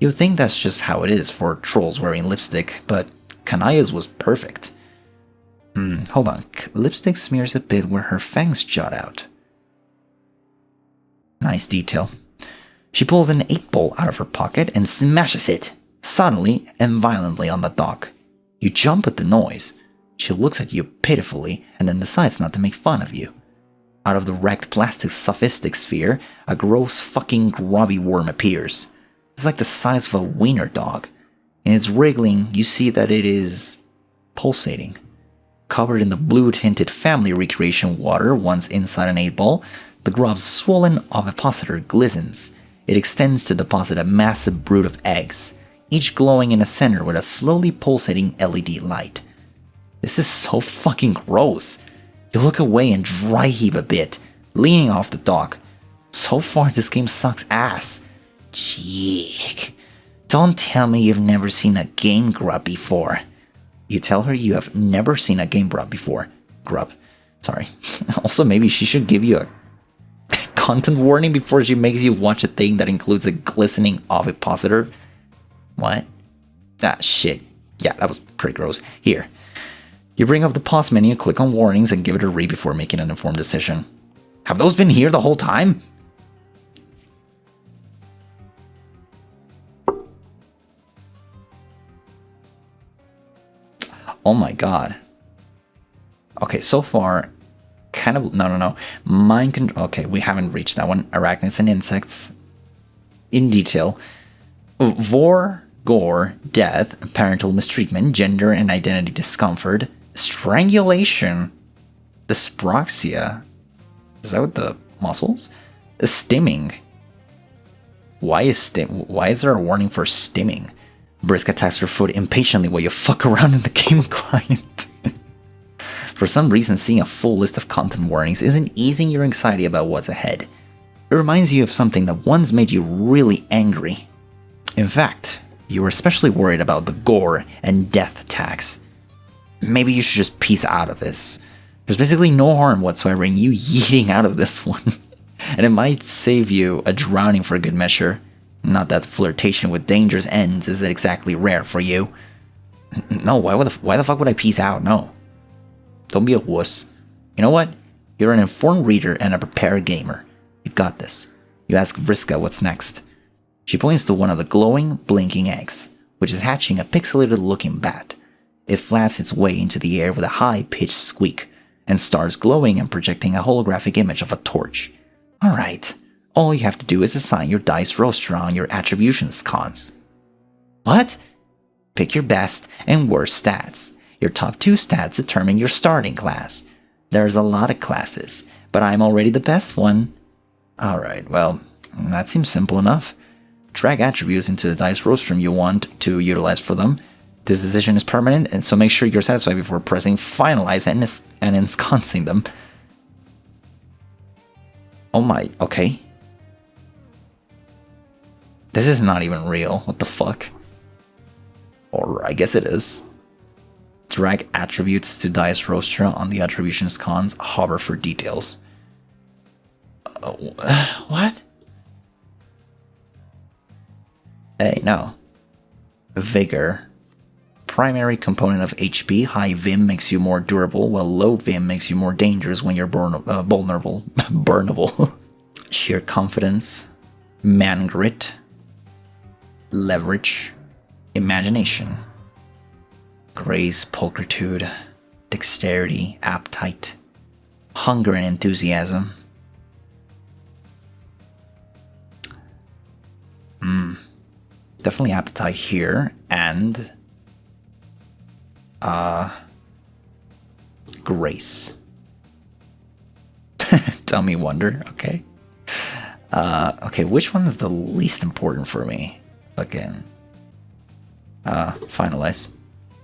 You'd think that's just how it is for trolls wearing lipstick, but Kanaya's was perfect. Hold on. Lipstick smears a bit where her fangs jut out. Nice detail. She pulls an 8-ball out of her pocket and smashes it, suddenly and violently on the dock. You jump at the noise. She looks at you pitifully and then decides not to make fun of you. Out of the wrecked plastic sophistic sphere, a gross fucking grubby worm appears. It's like the size of a wiener dog. In its wriggling, you see that it is pulsating. Covered in the blue-tinted family recreation water once inside an 8-ball, the grub's swollen ovipositor glistens. It extends to deposit a massive brood of eggs, each glowing in a center with a slowly pulsating LED light. This is so fucking gross. You look away and dry heave a bit, leaning off the dock. So far, this game sucks ass. Jeek. Don't tell me you've never seen a game grub before. You tell her you have never seen a game grub before. Grub. Sorry. Also, maybe she should give you a content warning before she makes you watch a thing that includes a glistening ovipositor. What? Ah, shit. Yeah, that was pretty gross. Here. You bring up the pause menu, click on warnings, and give it a read before making an informed decision. Have those been here the whole time? Oh my god. Okay, so far, kind of, no. Mind control, okay, we haven't reached that one. Arachnids and insects. In detail. Vor, gore, death, parental mistreatment, gender and identity discomfort, strangulation, dyspraxia. Is that with the muscles? Stimming. Why is there a warning for stimming? Vriska taps her foot impatiently while you fuck around in the game client. For some reason, seeing a full list of content warnings isn't easing your anxiety about what's ahead. It reminds you of something that once made you really angry. In fact, you were especially worried about the gore and death tax. Maybe you should just peace out of this. There's basically no harm whatsoever in you yeeting out of this one. And it might save you a drowning for a good measure. Not that flirtation with dangerous ends is exactly rare for you. No, why the fuck would I peace out? No. Don't be a wuss. You know what? You're an informed reader and a prepared gamer. You've got this. You ask Vriska what's next. She points to one of the glowing, blinking eggs, which is hatching a pixelated-looking bat. It flaps its way into the air with a high-pitched squeak, and starts glowing and projecting a holographic image of a torch. Alright, all you have to do is assign your dice roster on your attributions cons. What? Pick your best and worst stats. Your top 2 stats determine your starting class. There's a lot of classes, but I'm already the best one. Alright, well, that seems simple enough. Drag attributes into the dice rostrum you want to utilize for them. This decision is permanent, and so make sure you're satisfied before pressing finalize and ensconcing them. Oh my, okay. This is not even real. What the fuck? Or I guess it is. Drag attributes to dice rostra on the attributions cons. Hover for details. What? Hey, no. Vigor. Primary component of HP. High Vim makes you more durable, while low Vim makes you more dangerous when you're vulnerable. Burnable. Sheer confidence. Man grit. Leverage. Imagination. Grace, pulchritude. Dexterity. Appetite. Hunger and enthusiasm. Definitely appetite here, and grace. Tummy wonder, okay. Okay, which one's the least important for me? Again. Finalize.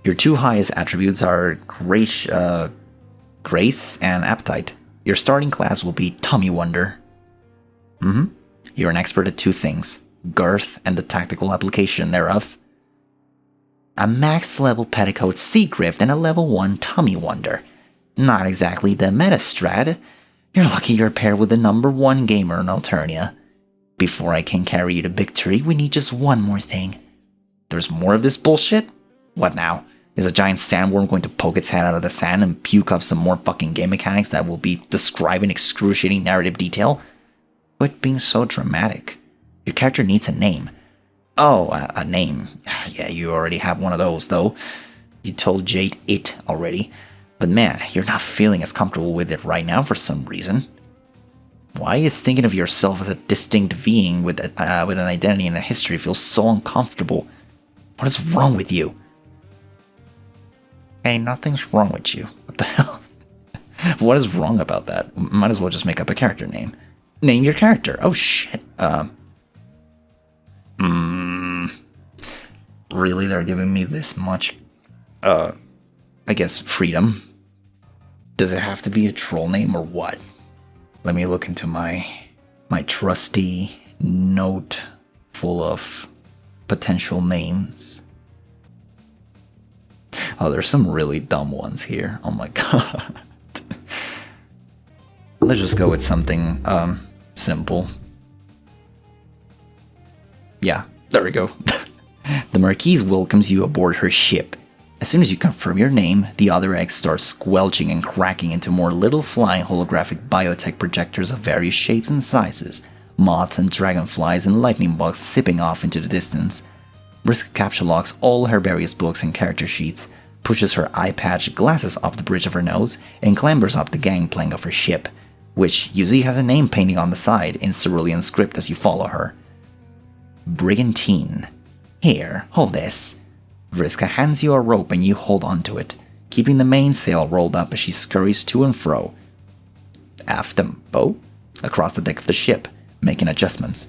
Your two highest attributes are grace and appetite. Your starting class will be tummy wonder. You're an expert at two things: girth and the tactical application thereof. A max level petticoat sea grift and a level 1 tummy wonder. Not exactly the meta strat. You're lucky you're paired with the number 1 gamer in Alternia. Before I can carry you to victory, we need just one more thing. There's more of this bullshit? What now? Is a giant sandworm going to poke its head out of the sand and puke up some more fucking game mechanics that will be described in excruciating narrative detail? Quit being so dramatic. Your character needs a name. Oh, a name. Yeah, you already have one of those, though. You told Jade it already. But man, you're not feeling as comfortable with it right now for some reason. Why is thinking of yourself as a distinct being with an identity and a history feel so uncomfortable? What is wrong with you? Hey, nothing's wrong with you. What the hell? What is wrong about that? Might as well just make up a character name. Name your character. Oh shit. Really, they're giving me this much, I guess, freedom. Does it have to be a troll name or what? Let me look into my trusty note full of potential names. Oh, there's some really dumb ones here. Oh my god. Let's just go with something, simple. Yeah, there we go. The Marquise welcomes you aboard her ship. As soon as you confirm your name, the other eggs start squelching and cracking into more little flying holographic biotech projectors of various shapes and sizes. Moths and dragonflies and lightning bugs zipping off into the distance. Vriska capture locks all her various books and character sheets, pushes her eye-patch glasses up the bridge of her nose, and clambers up the gangplank of her ship, which you see has a name painting on the side in cerulean script as you follow her. Brigantine. Here, hold this. Vriska hands you a rope and you hold onto it, keeping the mainsail rolled up as she scurries to and fro. Aft and bow? Across the deck of the ship, making adjustments.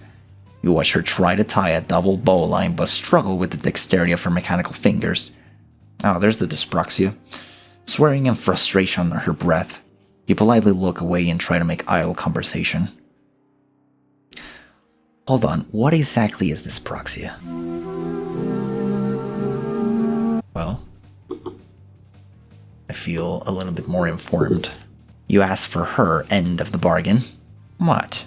You watch her try to tie a double bow line but struggle with the dexterity of her mechanical fingers. Oh, there's the dyspraxia. Swearing in frustration under her breath, you politely look away and try to make idle conversation. Hold on, what exactly is dyspraxia? Well, I feel a little bit more informed. You ask for her end of the bargain. What?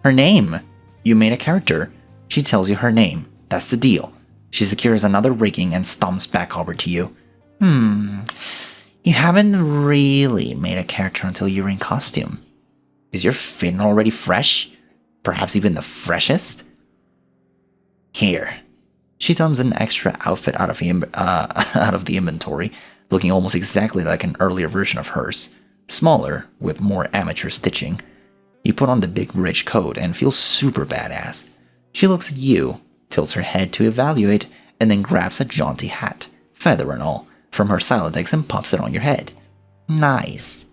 Her name! You made a character. She tells you her name. That's the deal. She secures another rigging and stomps back over to you. You haven't really made a character until you're in costume. Is your fin already fresh? Perhaps even the freshest? Here. She dumps an extra outfit out of the inventory, looking almost exactly like an earlier version of hers. Smaller, with more amateur stitching. You put on the big rich coat and feel super badass. She looks at you, tilts her head to evaluate, and then grabs a jaunty hat, feather and all, from her Silodex and pops it on your head. Nice.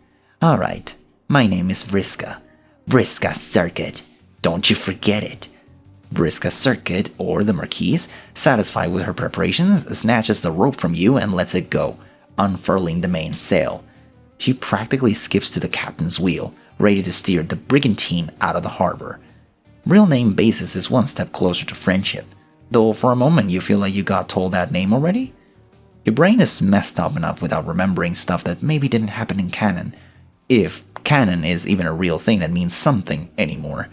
Alright, my name is Vriska. Vriska Circuit. Don't you forget it. Vriska Circuit, or the Marquise, satisfied with her preparations, snatches the rope from you and lets it go, unfurling the mainsail. She practically skips to the captain's wheel, ready to steer the brigantine out of the harbor. Real name basis is one step closer to friendship, though for a moment you feel like you got told that name already. Your brain is messed up enough without remembering stuff that maybe didn't happen in canon, if canon is even a real thing that means something anymore.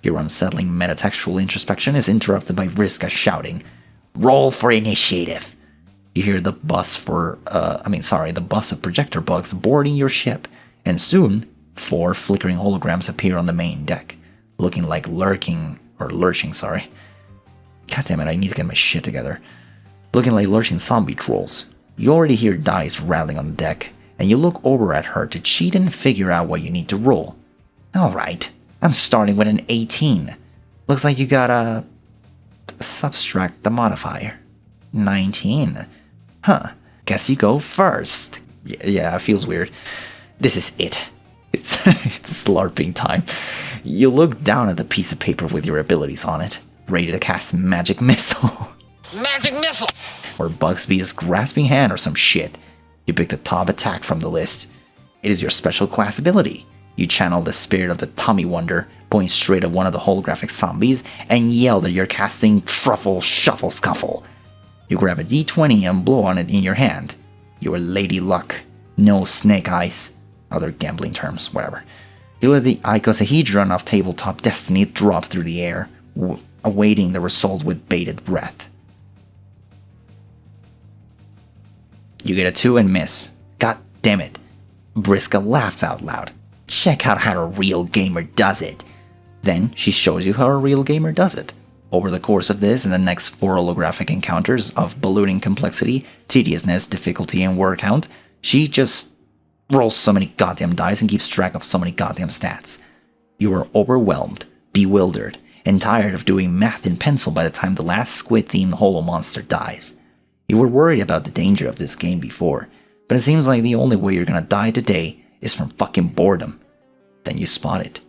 Your unsettling metatextual introspection is interrupted by Vriska shouting, "Roll for initiative." You hear the bus the bus of projector bugs boarding your ship, and soon 4 flickering holograms appear on the main deck, looking like lurching. God damn it, I need to get my shit together. Looking like lurching zombie trolls. You already hear dice rattling on the deck, and you look over at her to cheat and figure out what you need to roll. Alright, I'm starting with an 18. Looks like you got a subtract the modifier. 19. Huh, guess you go first. Yeah, it feels weird. This is it. It's LARPing time. You look down at the piece of paper with your abilities on it, ready to cast Magic Missile. Magic missile! Or Bugsby's Grasping Hand or some shit. You pick the top attack from the list. It is your special class ability. You channel the spirit of the Tommy Wonder, point straight at one of the holographic zombies, and yell that you're casting Truffle Shuffle Scuffle. You grab a d20 and blow on it in your hand. You're Lady Luck. No snake eyes. Other gambling terms, whatever. You let the icosahedron of Tabletop Destiny drop through the air, awaiting the result with bated breath. You get a 2 and miss. God damn it. Vriska laughs out loud. Check out how a real gamer does it. Then she shows you how a real gamer does it. Over the course of this and the next 4 holographic encounters of ballooning complexity, tediousness, difficulty, and word count, she just rolls so many goddamn dice and keeps track of so many goddamn stats. You are overwhelmed, bewildered, and tired of doing math in pencil by the time the last squid-themed holo monster dies. You were worried about the danger of this game before, but it seems like the only way you're gonna die today is from fucking boredom. Then you spot it.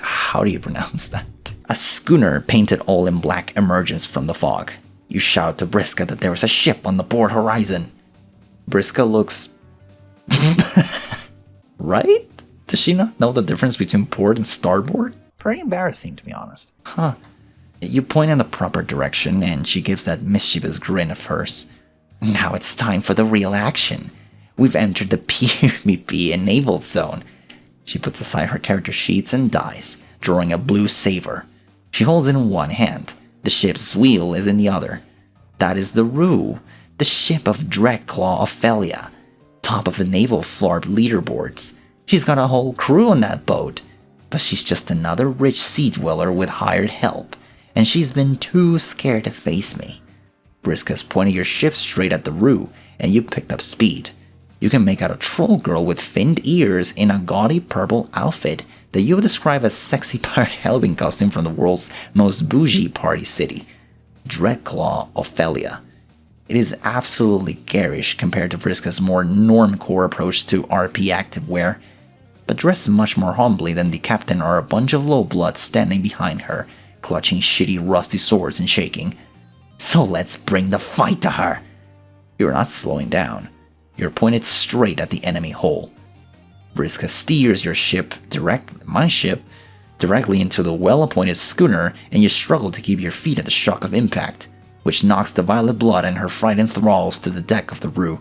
How do you pronounce that? A schooner painted all in black emerges from the fog. You shout to Vriska that there is a ship on the port horizon. Vriska looks... Right? Does she not know the difference between port and starboard? Pretty embarrassing, to be honest. Huh. You point in the proper direction, and she gives that mischievous grin of hers. Now it's time for the real action. We've entered the PvP enabled zone. She puts aside her character sheets and dies, drawing a blue saber. She holds it in one hand. The ship's wheel is in the other. That is the Rue, the ship of Dreadclaw Ophelia, top of the naval flarp leaderboards. She's got a whole crew on that boat, but she's just another rich sea dweller with hired help, and she's been too scared to face me. Vriska's pointing your ship straight at the Rue, and you picked up speed. You can make out a troll girl with finned ears in a gaudy purple outfit that you would describe as sexy pirate Halloween costume from the world's most bougie party city, Dreadclaw Ophelia. It is absolutely garish compared to Vriska's more normcore approach to RP activewear, but dressed much more humbly than the captain are a bunch of lowbloods standing behind her, clutching shitty rusty swords and shaking. So let's bring the fight to her. You're not slowing down. You're pointed straight at the enemy hull. Vriska steers your ship, my ship, directly into the well-appointed schooner, and you struggle to keep your feet at the shock of impact, which knocks the violet blood and her frightened thralls to the deck of the Rue.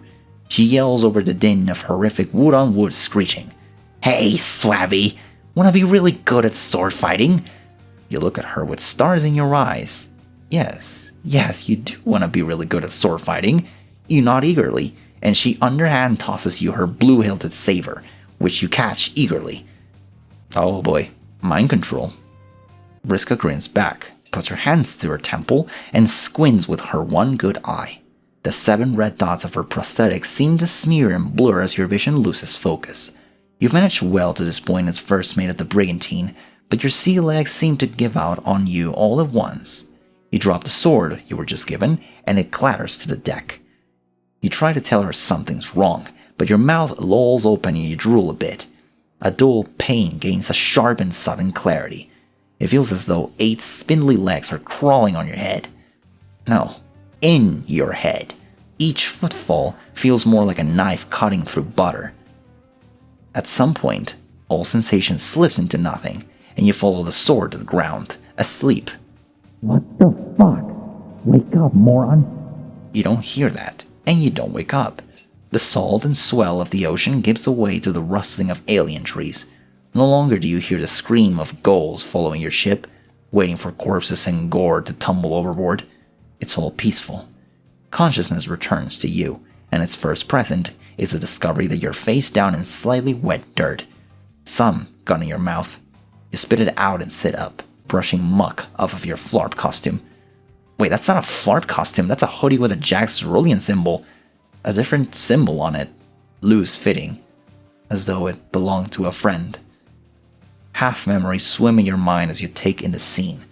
She yells over the din of horrific wood-on-wood screeching. Hey, Swabby, wanna be really good at sword fighting? You look at her with stars in your eyes. Yes, you do want to be really good at sword fighting. You nod eagerly, and she underhand tosses you her blue-hilted saber, which you catch eagerly. Oh boy, mind control. Vriska grins back, puts her hands to her temple, and squints with her one good eye. The 7 red dots of her prosthetics seem to smear and blur as your vision loses focus. You've managed well to this point as first mate of the brigantine, but your sea legs seem to give out on you all at once. You drop the sword you were just given, and it clatters to the deck. You try to tell her something's wrong, but your mouth lolls open and you drool a bit. A dull pain gains a sharp and sudden clarity. It feels as though 8 spindly legs are crawling on your head. No, in your head. Each footfall feels more like a knife cutting through butter. At some point, all sensation slips into nothing, and you follow the sword to the ground, asleep. What the fuck? Wake up, moron. You don't hear that, and you don't wake up. The salt and swell of the ocean gives way to the rustling of alien trees. No longer do you hear the scream of gulls following your ship, waiting for corpses and gore to tumble overboard. It's all peaceful. Consciousness returns to you, and its first present is the discovery that you're face down in slightly wet dirt. Some gun in your mouth. You spit it out and sit up, brushing muck off of your flarp costume. Wait, that's not a flarp costume, that's a hoodie with a Jack Cerulean symbol. A different symbol on it, loose fitting, as though it belonged to a friend. Half memories swim in your mind as you take in the scene,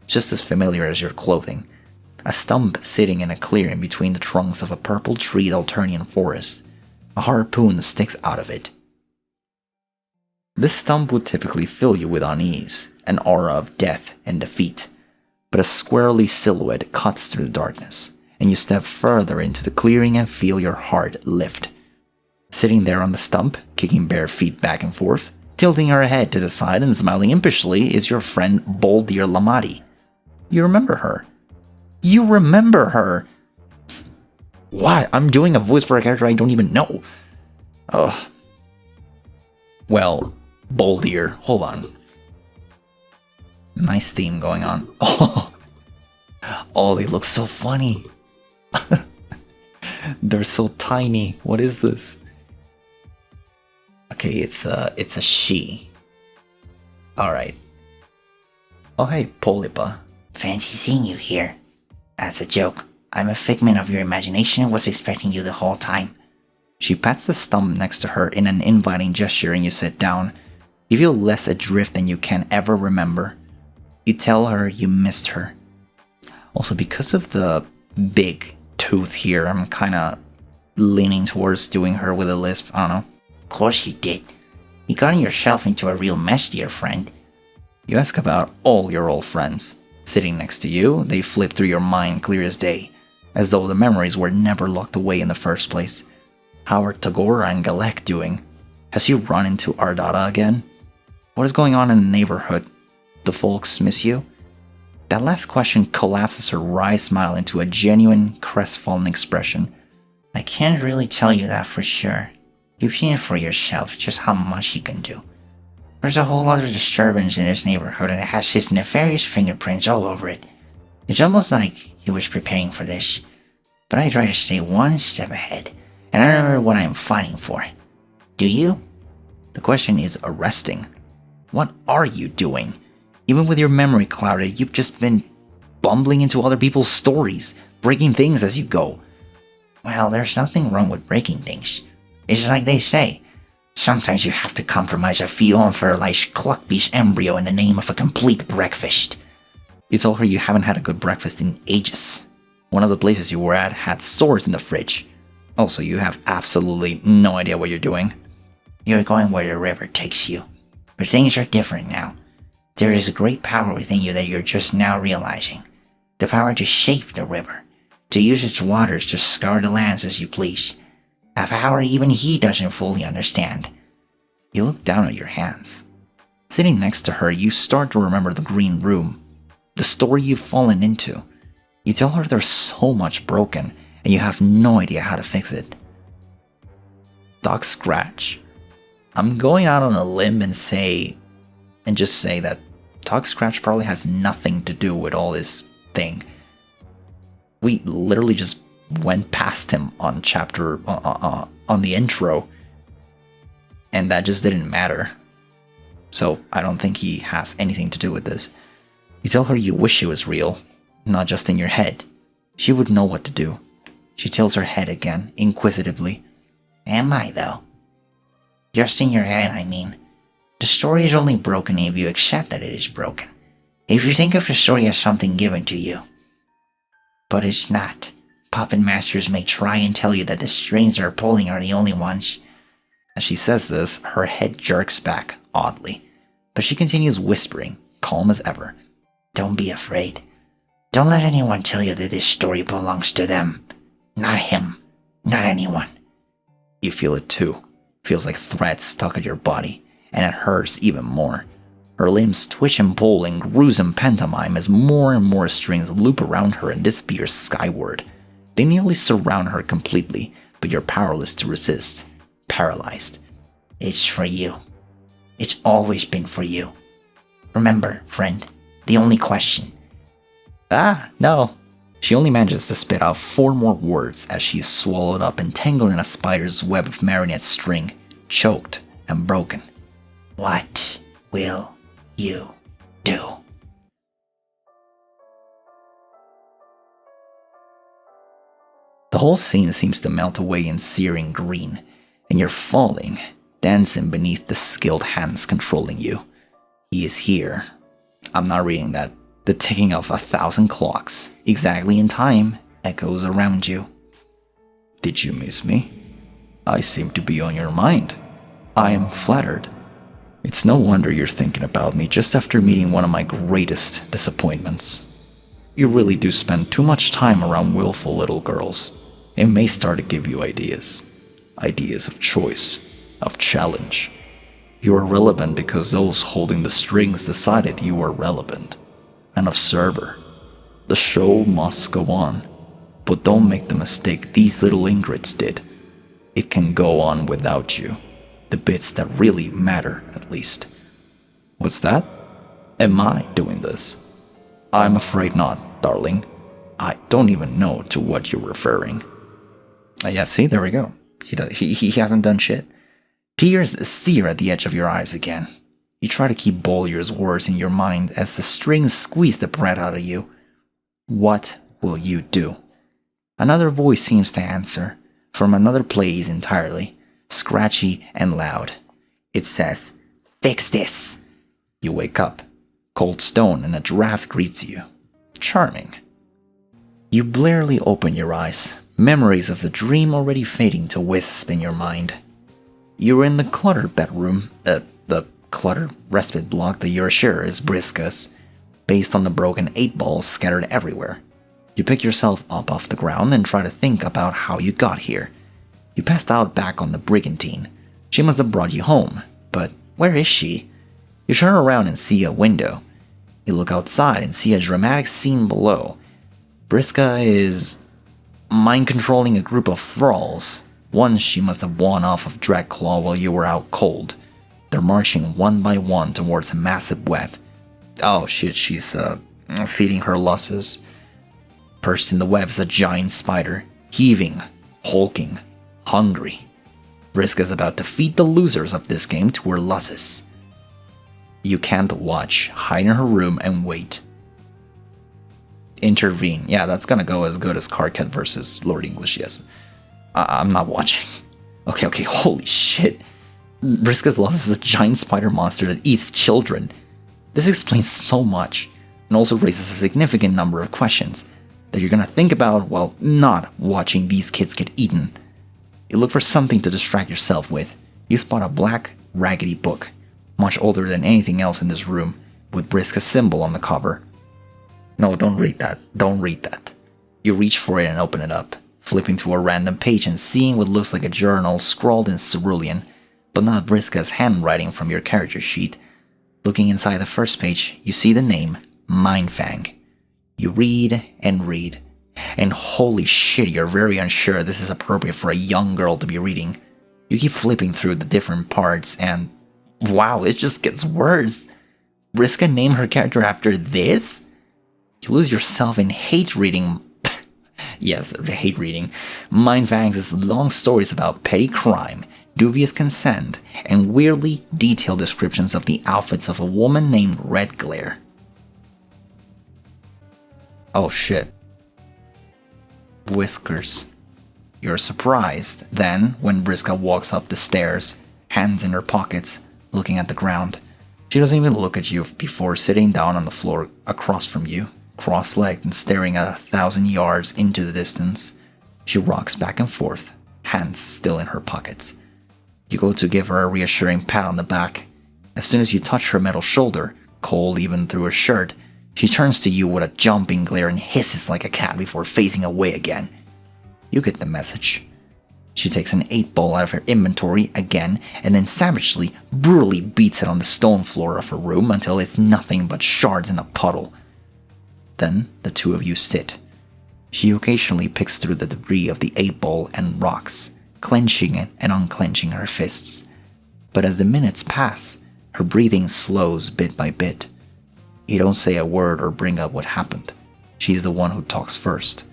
just as familiar as your clothing. A stump sitting in a clearing between the trunks of a purple-treed Alternian forest. A harpoon sticks out of it. This stump would typically fill you with unease, an aura of death and defeat, but a squarely silhouette cuts through the darkness, and you step further into the clearing and feel your heart lift. Sitting there on the stump, kicking bare feet back and forth, tilting her head to the side and smiling impishly is your friend Boldir Lamati. You remember her. You remember her! Psst. Why? I'm doing a voice for a character I don't even know. Ugh. Well, Boldir, hold on. Nice theme going on. Oh, they look so funny. They're so tiny. What is this? Okay, it's a she. Alright. Oh hey, Polipa. Fancy seeing you here. That's a joke. I'm a figment of your imagination and was expecting you the whole time. She pats the stump next to her in an inviting gesture and you sit down. You feel less adrift than you can ever remember. You tell her you missed her. Also, because of the big tooth here, I'm kinda leaning towards doing her with a lisp. I don't know. Of course you did. You got yourself into a real mess, dear friend. You ask about all your old friends. Sitting next to you, they flip through your mind clear as day, as though the memories were never locked away in the first place. How are Tagora and Galek doing? Has you run into Ardata again? What is going on in the neighborhood? Do folks miss you? That last question collapses her wry smile into a genuine, crestfallen expression. I can't really tell you that for sure. You've seen it for yourself, just how much he can do. There's a whole lot of disturbance in this neighborhood and it has his nefarious fingerprints all over it. It's almost like he was preparing for this. But I try to stay one step ahead, and I remember what I'm fighting for. Do you? The question is arresting. What are you doing? Even with your memory clouded, you've just been bumbling into other people's stories, breaking things as you go. Well, there's nothing wrong with breaking things. It's like they say. Sometimes you have to compromise a few unfertilized cluckbeast embryo in the name of a complete breakfast. You told her you haven't had a good breakfast in ages. One of the places you were at had swords in the fridge. Also, you have absolutely no idea what you're doing. You're going where the river takes you. But things are different now. There is a great power within you that you're just now realizing. The power to shape the river. To use its waters to scour the lands as you please. A power even he doesn't fully understand. You look down at your hands. Sitting next to her, you start to remember the green room. The story you've fallen into. You tell her there's so much broken, and you have no idea how to fix it. Doc Scratch. I'm going out on a limb and just say that Doc Scratch probably has nothing to do with all this thing. We literally just went past him on on the intro, and that just didn't matter. So I don't think he has anything to do with this. You tell her you wish it was real, not just in your head. She would know what to do. She tilts her head again, inquisitively. Am I, though? Just in your head, I mean. The story is only broken if you accept that it is broken. If you think of the story as something given to you. But it's not. Puppet masters may try and tell you that the strings they're pulling are the only ones. As she says this, her head jerks back, oddly. But she continues whispering, calm as ever. Don't be afraid. Don't let anyone tell you that this story belongs to them. Not him. Not anyone. You feel it too. Feels like threads stuck at your body, and it hurts even more. Her limbs twitch and pull in gruesome pantomime as more and more strings loop around her and disappear skyward. They nearly surround her completely, but you're powerless to resist. Paralyzed. It's for you. It's always been for you. Remember, friend, the only question. No. She only manages to spit out 4 more words as she is swallowed up and tangled in a spider's web of marionette string, choked and broken. What will you do? The whole scene seems to melt away in searing green, and you're falling, dancing beneath the skilled hands controlling you. He is here. I'm not reading that. The ticking of 1,000 clocks, exactly in time, echoes around you. Did you miss me? I seem to be on your mind. I am flattered. It's no wonder you're thinking about me just after meeting one of my greatest disappointments. You really do spend too much time around willful little girls. It may start to give you ideas. Ideas of choice, of challenge. You are relevant because those holding the strings decided you were relevant. An observer. The show must go on. But don't make the mistake these little ingrates did. It can go on without you. The bits that really matter, at least. What's that? Am I doing this? I'm afraid not, darling. I don't even know to what you're referring. Yeah, see, there we go. He hasn't done shit. Tears sear at the edge of your eyes again. You try to keep Bolyer's words in your mind as the strings squeeze the breath out of you. What will you do? Another voice seems to answer, from another place entirely, scratchy and loud. It says, "Fix this." You wake up. Cold stone and a giraffe greets you. Charming. You blearily open your eyes, memories of the dream already fading to wisp in your mind. You're in the cluttered bedroom, the cluttered respite block that you're sure is Vriska's, based on the broken 8 balls scattered everywhere. You pick yourself up off the ground and try to think about how you got here. You passed out back on the brigantine. She must have brought you home, but where is she? You turn around and see a window. You look outside and see a dramatic scene below. Vriska is mind-controlling a group of thralls. One she must have won off of Dreadclaw while you were out cold. They're marching one by one towards a massive web. Oh shit, she's feeding her losses. Perched in the web is a giant spider, heaving, hulking, hungry. Vriska's about to feed the losers of this game to her losses. You can't watch, hide in her room and wait. Intervene. Yeah, that's gonna go as good as Karkat versus Lord English, yes. I'm not watching. Okay, holy shit. Vriska's lost is a giant spider monster that eats children. This explains so much, and also raises a significant number of questions that you're gonna think about while not watching these kids get eaten. You look for something to distract yourself with. You spot a black, raggedy book, much older than anything else in this room, with Vriska's symbol on the cover. No, don't read that. Don't read that. You reach for it and open it up, flipping to a random page and seeing what looks like a journal scrawled in cerulean, but not Vriska's handwriting from your character sheet. Looking inside the first page, you see the name Mindfang. You read, and holy shit, you're very unsure this is appropriate for a young girl to be reading. You keep flipping through the different parts and wow, it just gets worse. Vriska named her character after this? You lose yourself in hate reading. Yes, hate reading. Mindfang's long stories about petty crime, dubious consent, and weirdly detailed descriptions of the outfits of a woman named Red Glare. Oh shit. Whiskers. You're surprised, then, when Vriska walks up the stairs, hands in her pockets, looking at the ground. She doesn't even look at you before sitting down on the floor across from you, cross-legged and staring at 1,000 yards into the distance. She rocks back and forth, hands still in her pockets. You go to give her a reassuring pat on the back. As soon as you touch her metal shoulder, cold even through her shirt, she turns to you with a jumping glare and hisses like a cat before facing away again. You get the message. She takes an 8-ball out of her inventory again and then savagely, brutally beats it on the stone floor of her room until it's nothing but shards in a puddle. Then the two of you sit. She occasionally picks through the debris of the 8-ball and rocks, clenching it and unclenching her fists. But as the minutes pass, her breathing slows bit by bit. You don't say a word or bring up what happened. She's the one who talks first.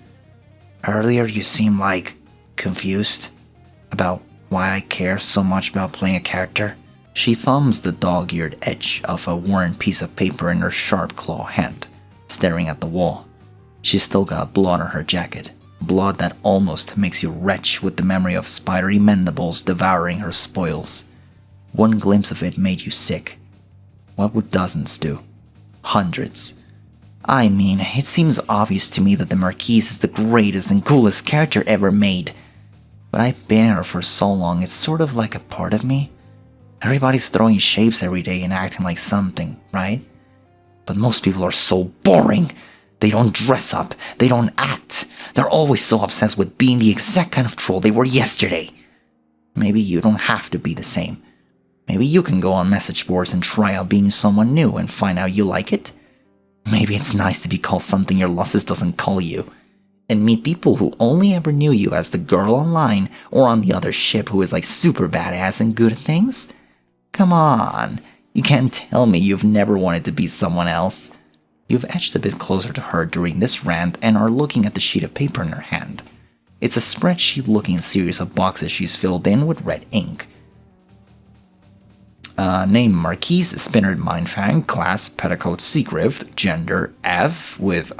Earlier you seemed like confused about why I care so much about playing a character. She thumbs the dog-eared edge of a worn piece of paper in her sharp claw hand, staring at the wall. She's still got blood on her jacket, blood that almost makes you retch with the memory of spidery mandibles devouring her spoils. One glimpse of it made you sick. What would dozens do? Hundreds. I mean, it seems obvious to me that the Marquise is the greatest and coolest character ever made. But I've been here for so long, it's sort of like a part of me. Everybody's throwing shapes every day and acting like something, right? But most people are so boring. They don't dress up, they don't act. They're always so obsessed with being the exact kind of troll they were yesterday. Maybe you don't have to be the same. Maybe you can go on message boards and try out being someone new and find out you like it. Maybe it's nice to be called something your losses doesn't call you. And meet people who only ever knew you as the girl online or on the other ship who is like super badass and good at things. Come on, you can't tell me you've never wanted to be someone else. You've edged a bit closer to her during this rant and are looking at the sheet of paper in her hand. It's a spreadsheet-looking series of boxes she's filled in with red ink. Name Marquise Spinnerd Mindfang, class Petticoat Seagrift, gender F with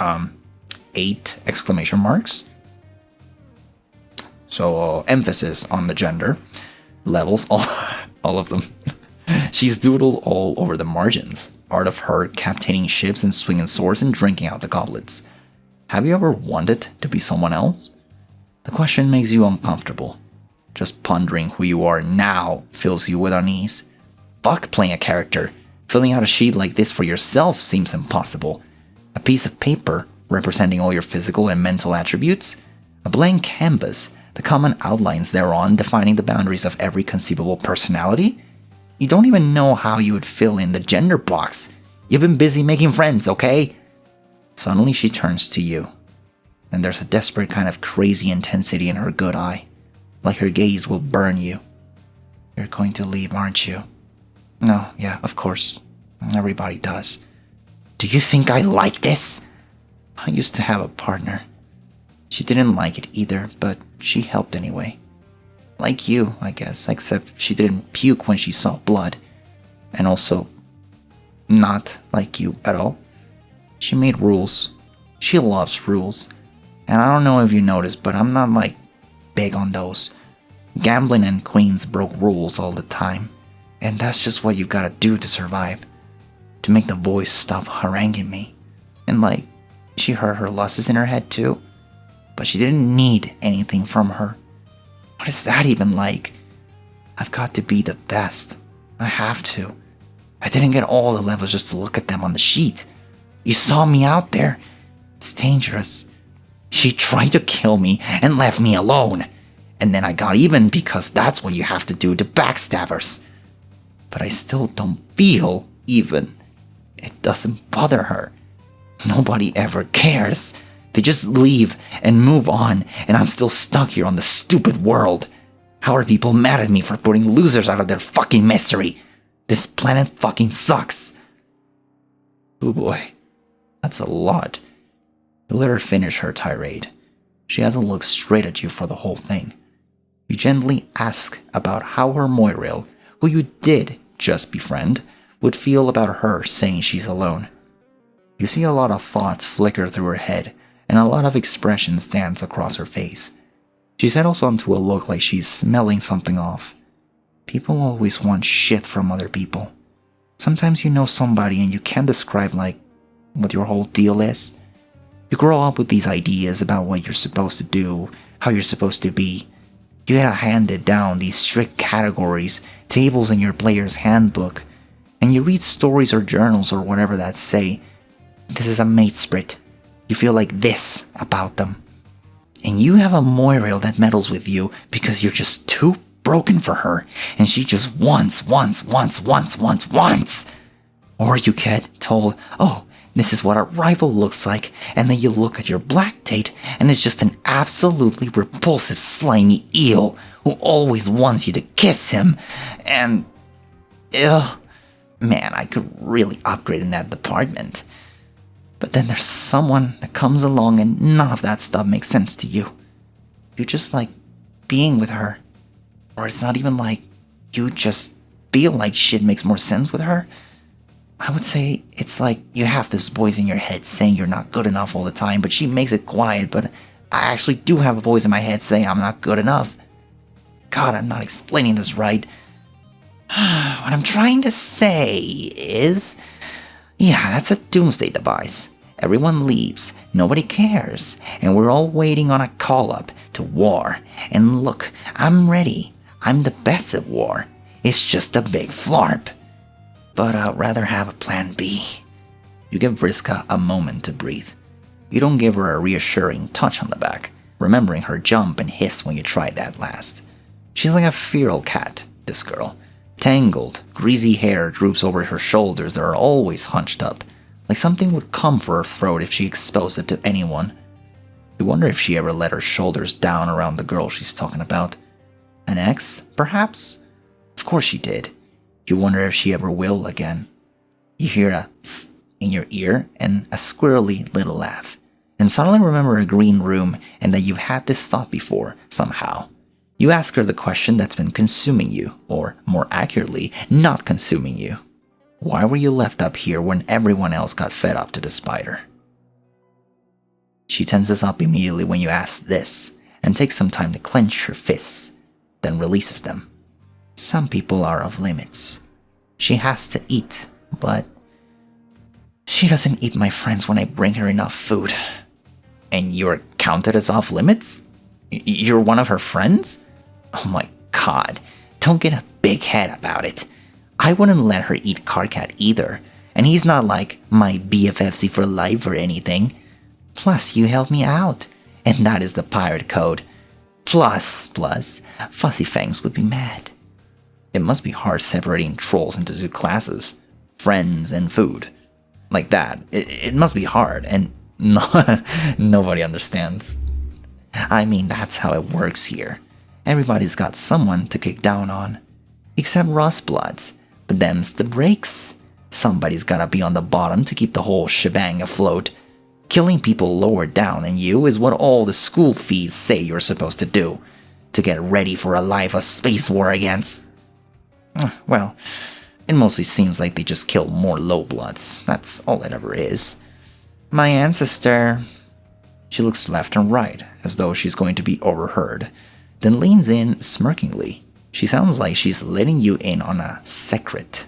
8 exclamation marks. So emphasis on the gender. Levels, all of them. She's doodled all over the margins. Art of her captaining ships and swinging swords and drinking out the goblets. Have you ever wanted to be someone else? The question makes you uncomfortable. Just pondering who you are now fills you with unease. Fuck playing a character. Filling out a sheet like this for yourself seems impossible. A piece of paper representing all your physical and mental attributes. A blank canvas, the common outlines thereon defining the boundaries of every conceivable personality. You don't even know how you would fill in the gender box. You've been busy making friends, okay? Suddenly she turns to you. And there's a desperate kind of crazy intensity in her good eye. Like her gaze will burn you. You're going to leave, aren't you? No, yeah, of course. Everybody does. Do you think I like this? I used to have a partner. She didn't like it either, but she helped anyway. Like you, I guess, except she didn't puke when she saw blood. And also, not like you at all. She made rules. She loves rules. And I don't know if you noticed, but I'm not like big on those. Gambling and queens broke rules all the time. And that's just what you gotta do to survive. To make the voice stop haranguing me. And like, she heard her losses in her head too. But she didn't need anything from her. What is that even like? I've got to be the best. I have to. I didn't get all the levels just to look at them on the sheet. You saw me out there. It's dangerous. She tried to kill me and left me alone. And then I got even because that's what you have to do to backstabbers. But I still don't feel even. It doesn't bother her. Nobody ever cares. They just leave and move on, and I'm still stuck here on the stupid world. How are people mad at me for putting losers out of their fucking misery? This planet fucking sucks. Oh boy, that's a lot. You let her finish her tirade. She hasn't looked straight at you for the whole thing. You gently ask about how her Moirail, who you did just befriend, would feel about her saying she's alone. You see a lot of thoughts flicker through her head, and a lot of expressions dance across her face. She settles onto a look like she's smelling something off. People always want shit from other people. Sometimes you know somebody and you can't describe like what your whole deal is. You grow up with these ideas about what you're supposed to do, how you're supposed to be. You get handed down these strict categories, tables in your player's handbook, and you read stories or journals or whatever that say, this is a mate sprit. You feel like this about them. And you have a Moirail that meddles with you because you're just too broken for her, and she just wants. Or you get told, oh, this is what a rival looks like, and then you look at your black date, and it's just an absolutely repulsive, slimy eel who always wants you to kiss him, and... ugh, man, I could really upgrade in that department. But then there's someone that comes along and none of that stuff makes sense to you. You just like being with her. Or it's not even like you just feel like shit makes more sense with her. I would say it's like you have this voice in your head saying you're not good enough all the time, but she makes it quiet, but I actually do have a voice in my head saying I'm not good enough. God, I'm not explaining this right. What I'm trying to say is... yeah, that's a doomsday device. Everyone leaves, nobody cares, and we're all waiting on a call-up to war. And look, I'm ready. I'm the best at war. It's just a big flarp. But I'd rather have a plan B. You give Vriska a moment to breathe. You don't give her a reassuring touch on the back, remembering her jump and hiss when you tried that last. She's like a feral cat, this girl. Tangled, greasy hair droops over her shoulders that are always hunched up, like something would come for her throat if she exposed it to anyone. You wonder if she ever let her shoulders down around the girl she's talking about. An ex, perhaps? Of course she did. You wonder if she ever will again. You hear a pfft in your ear and a squirrely little laugh, and suddenly remember a green room and that you had this thought before, somehow. You ask her the question that's been consuming you, or more accurately, not consuming you. Why were you left up here when everyone else got fed up to the spider? She tenses up immediately when you ask this, and takes some time to clench her fists, then releases them. Some people are off limits. She has to eat, but she doesn't eat my friends when I bring her enough food. And you're counted as off limits? You're one of her friends? Oh my god, don't get a big head about it. I wouldn't let her eat Karkat either, and he's not like my BFFC for life or anything. Plus, you helped me out, and that is the pirate code. Plus, Fuzzy Fangs would be mad. It must be hard separating trolls into two classes, friends and food. Like that, it must be hard, and nobody understands. I mean, that's how it works here. Everybody's got someone to kick down on. Except Rustbloods, but them's the breaks. Somebody's gotta be on the bottom to keep the whole shebang afloat. Killing people lower down than you is what all the school fees say you're supposed to do, to get ready for a life of space war against... well, it mostly seems like they just kill more lowbloods. That's all it ever is. My ancestor... She looks left and right, as though she's going to be overheard, then leans in smirkingly. She sounds like she's letting you in on a secret.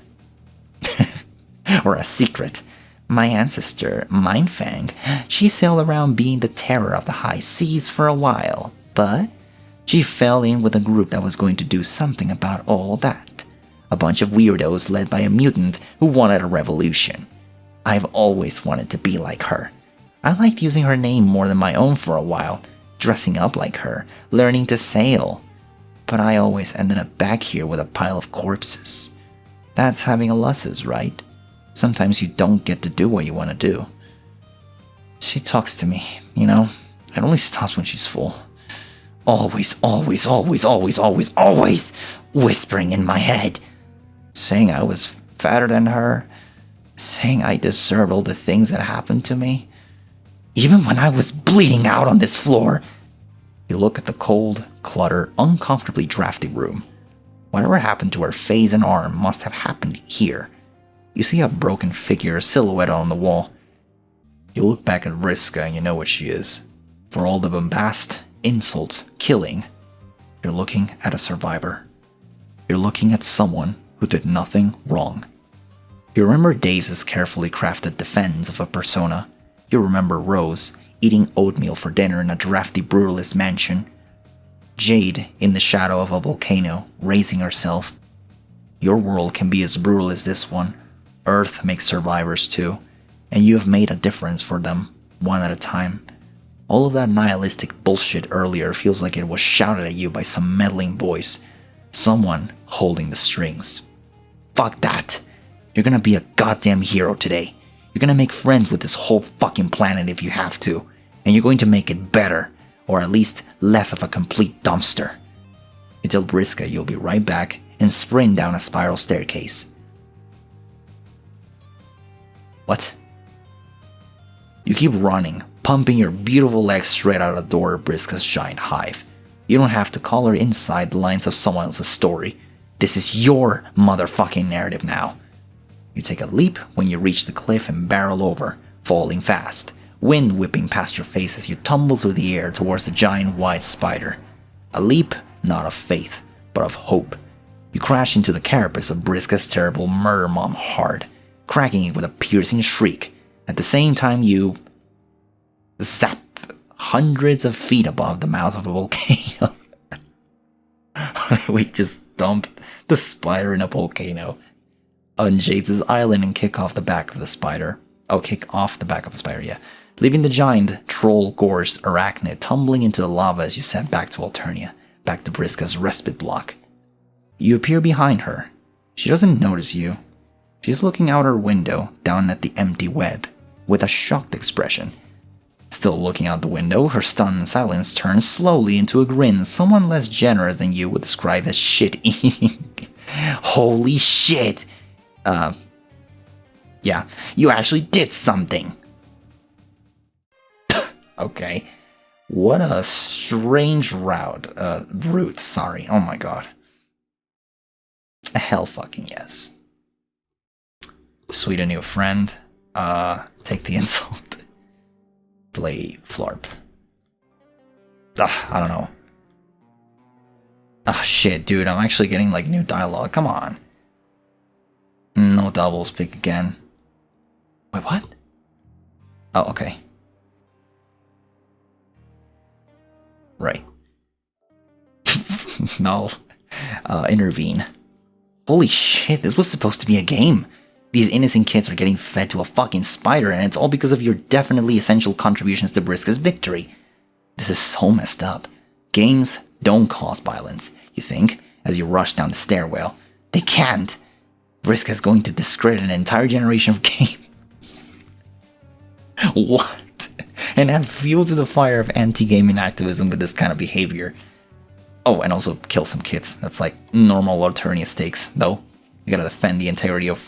Or a secret. My ancestor, Mindfang, she sailed around being the terror of the high seas for a while, but she fell in with a group that was going to do something about all that. A bunch of weirdos led by a mutant who wanted a revolution. I've always wanted to be like her. I liked using her name more than my own for a while, dressing up like her, learning to sail. But I always ended up back here with a pile of corpses. That's having a lusses, right? Sometimes you don't get to do what you want to do. She talks to me, you know? It only stops when she's full. Always whispering in my head. Saying I was fatter than her. Saying I deserved all the things that happened to me. Even when I was bleeding out on this floor. You look at the cold, cluttered, uncomfortably drafty room. Whatever happened to her face and arm must have happened here. You see a broken figure silhouetted on the wall. You look back at Vriska and you know what she is. For all the bombast, insults, killing, you're looking at a survivor. You're looking at someone who did nothing wrong. You remember Dave's carefully crafted defense of a persona. You remember Rose eating oatmeal for dinner in a drafty brutalist mansion. Jade in the shadow of a volcano, raising herself. Your world can be as brutal as this one. Earth makes survivors too, and you have made a difference for them, one at a time. All of that nihilistic bullshit earlier feels like it was shouted at you by some meddling voice. Someone holding the strings. Fuck that. You're gonna be a goddamn hero today. You're gonna make friends with this whole fucking planet if you have to. And you're going to make it better. Or at least less of a complete dumpster. You tell Vriska you'll be right back and sprint down a spiral staircase. What? You keep running, pumping your beautiful legs straight out of the door of Vriska's giant hive. You don't have to color inside the lines of someone else's story. This is your motherfucking narrative now. You take a leap when you reach the cliff and barrel over, falling fast, wind whipping past your face as you tumble through the air towards the giant white spider. A leap not of faith, but of hope. You crash into the carapace of Vriska's terrible murder mom hard, cracking it with a piercing shriek. At the same time you zap hundreds of feet above the mouth of a volcano. We just dumped the spider in a volcano. Unshades his island and kick off the back of the spider. Oh, kick off the back of the spider, yeah. Leaving the giant, troll-gorged arachnid tumbling into the lava as you set back to Alternia, back to Vriska's respite block. You appear behind her. She doesn't notice you. She's looking out her window, down at the empty web, with a shocked expression. Still looking out the window, her stunned silence turns slowly into a grin someone less generous than you would describe as shit-eating. Holy shit! Yeah, you actually did something! Okay. What a strange route. Route, sorry. Oh my god. Hell fucking yes. Sweet a new friend. Take the insult. Play Flarp. I don't know. Shit, dude, I'm actually getting like new dialogue. Come on. No doubles, pick again. Wait, what? Oh, okay. Right. No. Intervene. Holy shit, this was supposed to be a game. These innocent kids are getting fed to a fucking spider, and it's all because of your definitely essential contributions to Vriska's victory. This is so messed up. Games don't cause violence, you think, as you rush down the stairwell. They can't. Vriska is going to discredit an entire generation of games. What? And add fuel to the fire of anti-gaming activism with this kind of behavior. Oh, and also kill some kids. That's like normal Alternia stakes, though. You gotta defend the integrity of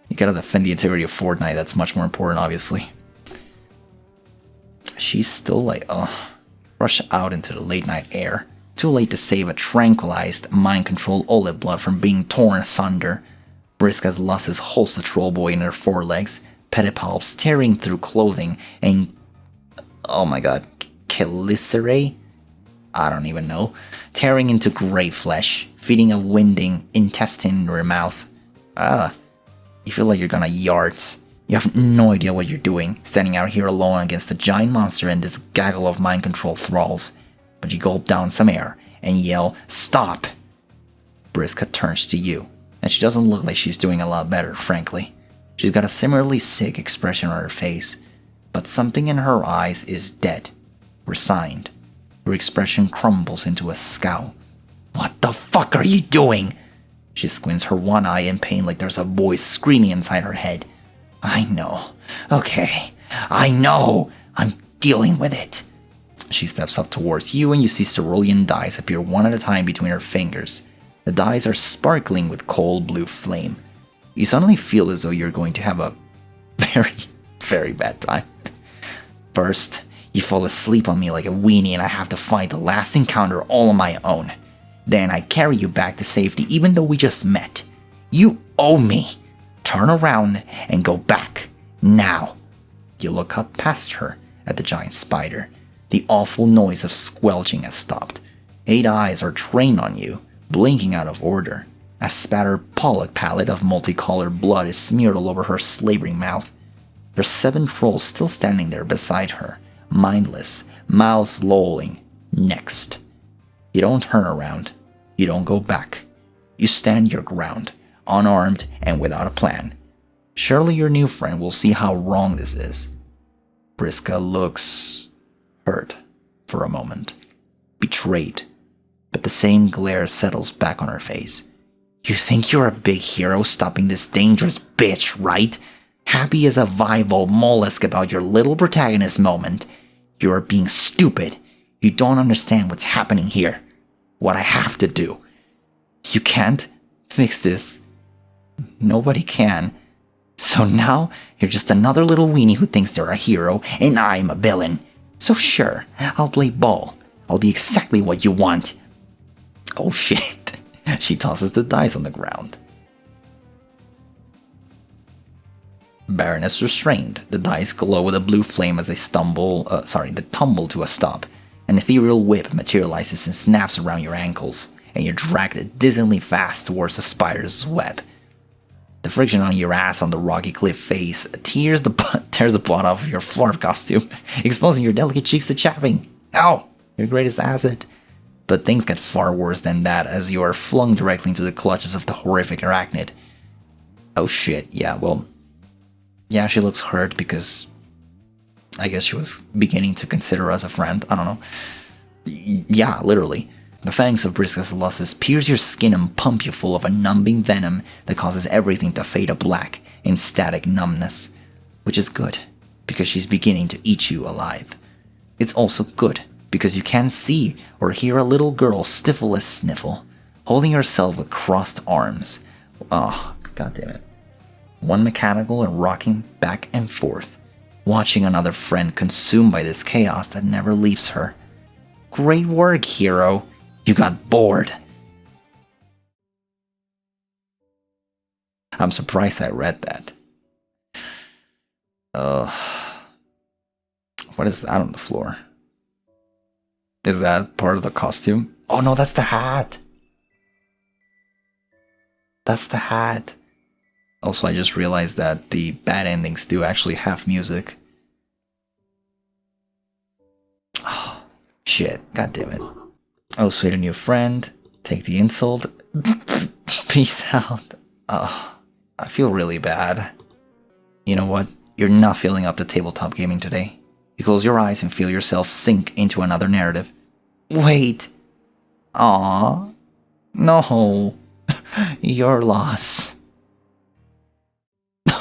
Fortnite. That's much more important, obviously. She's still like, rush out into the late night air. Too late to save a tranquilized, mind-controlled olive blood from being torn asunder. Vriska's luscious holds the troll boy in her forelegs, pedipalps tearing through clothing, and oh my god, chelicerae? I don't even know. Tearing into gray flesh, feeding a winding intestine in her mouth. You feel like you're gonna yards. You have no idea what you're doing, standing out here alone against a giant monster and this gaggle of mind-control thralls. But you gulp down some air and yell, "Stop!" Vriska turns to you, and she doesn't look like she's doing a lot better, frankly. She's got a similarly sick expression on her face, but something in her eyes is dead, resigned. Her expression crumbles into a scowl. "What the fuck are you doing?" She squints her one eye in pain like there's a voice screaming inside her head. "I know. Okay. I know. I'm dealing with it." She steps up towards you and you see cerulean dyes appear one at a time between her fingers. The dyes are sparkling with cold blue flame. You suddenly feel as though you're going to have a very, very bad time. First, you fall asleep on me like a weenie and I have to fight the last encounter all on my own. Then I carry you back to safety even though we just met. You owe me. Turn around and go back. Now. You look up past her at the giant spider. The awful noise of squelching has stopped. 8 eyes are trained on you, blinking out of order. A spattered Pollock palette of multicolored blood is smeared all over her slavering mouth. There's 7 trolls still standing there beside her, mindless, mouths lolling. Next. You don't turn around. You don't go back. You stand your ground, unarmed and without a plan. Surely your new friend will see how wrong this is. Vriska looks Hurt for a moment. Betrayed. But the same glare settles back on her face. You think you're a big hero stopping this dangerous bitch, right? Happy as a viable mollusk about your little protagonist moment. You're being stupid. You don't understand what's happening here. What I have to do. You can't fix this. Nobody can. So now you're just another little weenie who thinks they're a hero and I'm a villain. So sure, I'll play ball. I'll be exactly what you want. Oh shit. She tosses the dice on the ground. Baroness restrained. The dice glow with a blue flame as they tumble to a stop. An ethereal whip materializes and snaps around your ankles, and you're dragged dizzyingly fast towards the spider's web. The friction on your ass on the rocky cliff face tears the butt off of your flarp costume, exposing your delicate cheeks to chaffing. Ow! Your greatest asset. But things get far worse than that as you are flung directly into the clutches of the horrific arachnid. Oh shit, yeah, well... Yeah, she looks hurt because... I guess she was beginning to consider us a friend, I don't know. Yeah, literally. The fangs of Vriska's losses pierce your skin and pump you full of a numbing venom that causes everything to fade to black in static numbness. Which is good, because she's beginning to eat you alive. It's also good, because you can see or hear a little girl stifle a sniffle, holding herself with crossed arms. Oh, god damn it. One mechanical and rocking back and forth, watching another friend consumed by this chaos that never leaves her. Great work, hero. You got bored. I'm surprised I read that. What is that on the floor? Is that part of the costume? Oh no, that's the hat. That's the hat. Also, I just realized that the bad endings do actually have music. Oh, shit. God damn it. Oh, sweet, a new friend. Take the insult. Peace out. Oh, I feel really bad. You know what? You're not feeling up to tabletop gaming today. You close your eyes and feel yourself sink into another narrative. Wait. Aww. No. Your loss.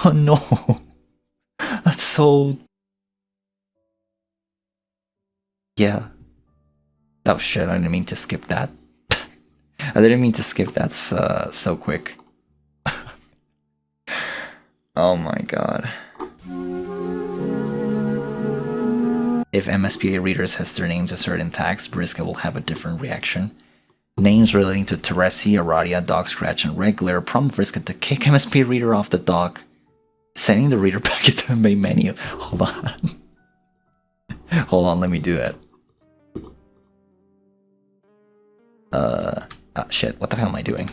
Oh no. That's so... Yeah. Oh shit, I didn't mean to skip that. I didn't mean to skip that so quick. Oh my god. If MSPA readers has their names asserted in tags, Vriska will have a different reaction. Names relating to Terezi, Aradia, Dog Scratch, and Red Glare prompt Vriska to kick MSPA reader off the dock, sending the reader back into the main menu. Hold on. Hold on, let me do that. Shit, what the hell am I doing?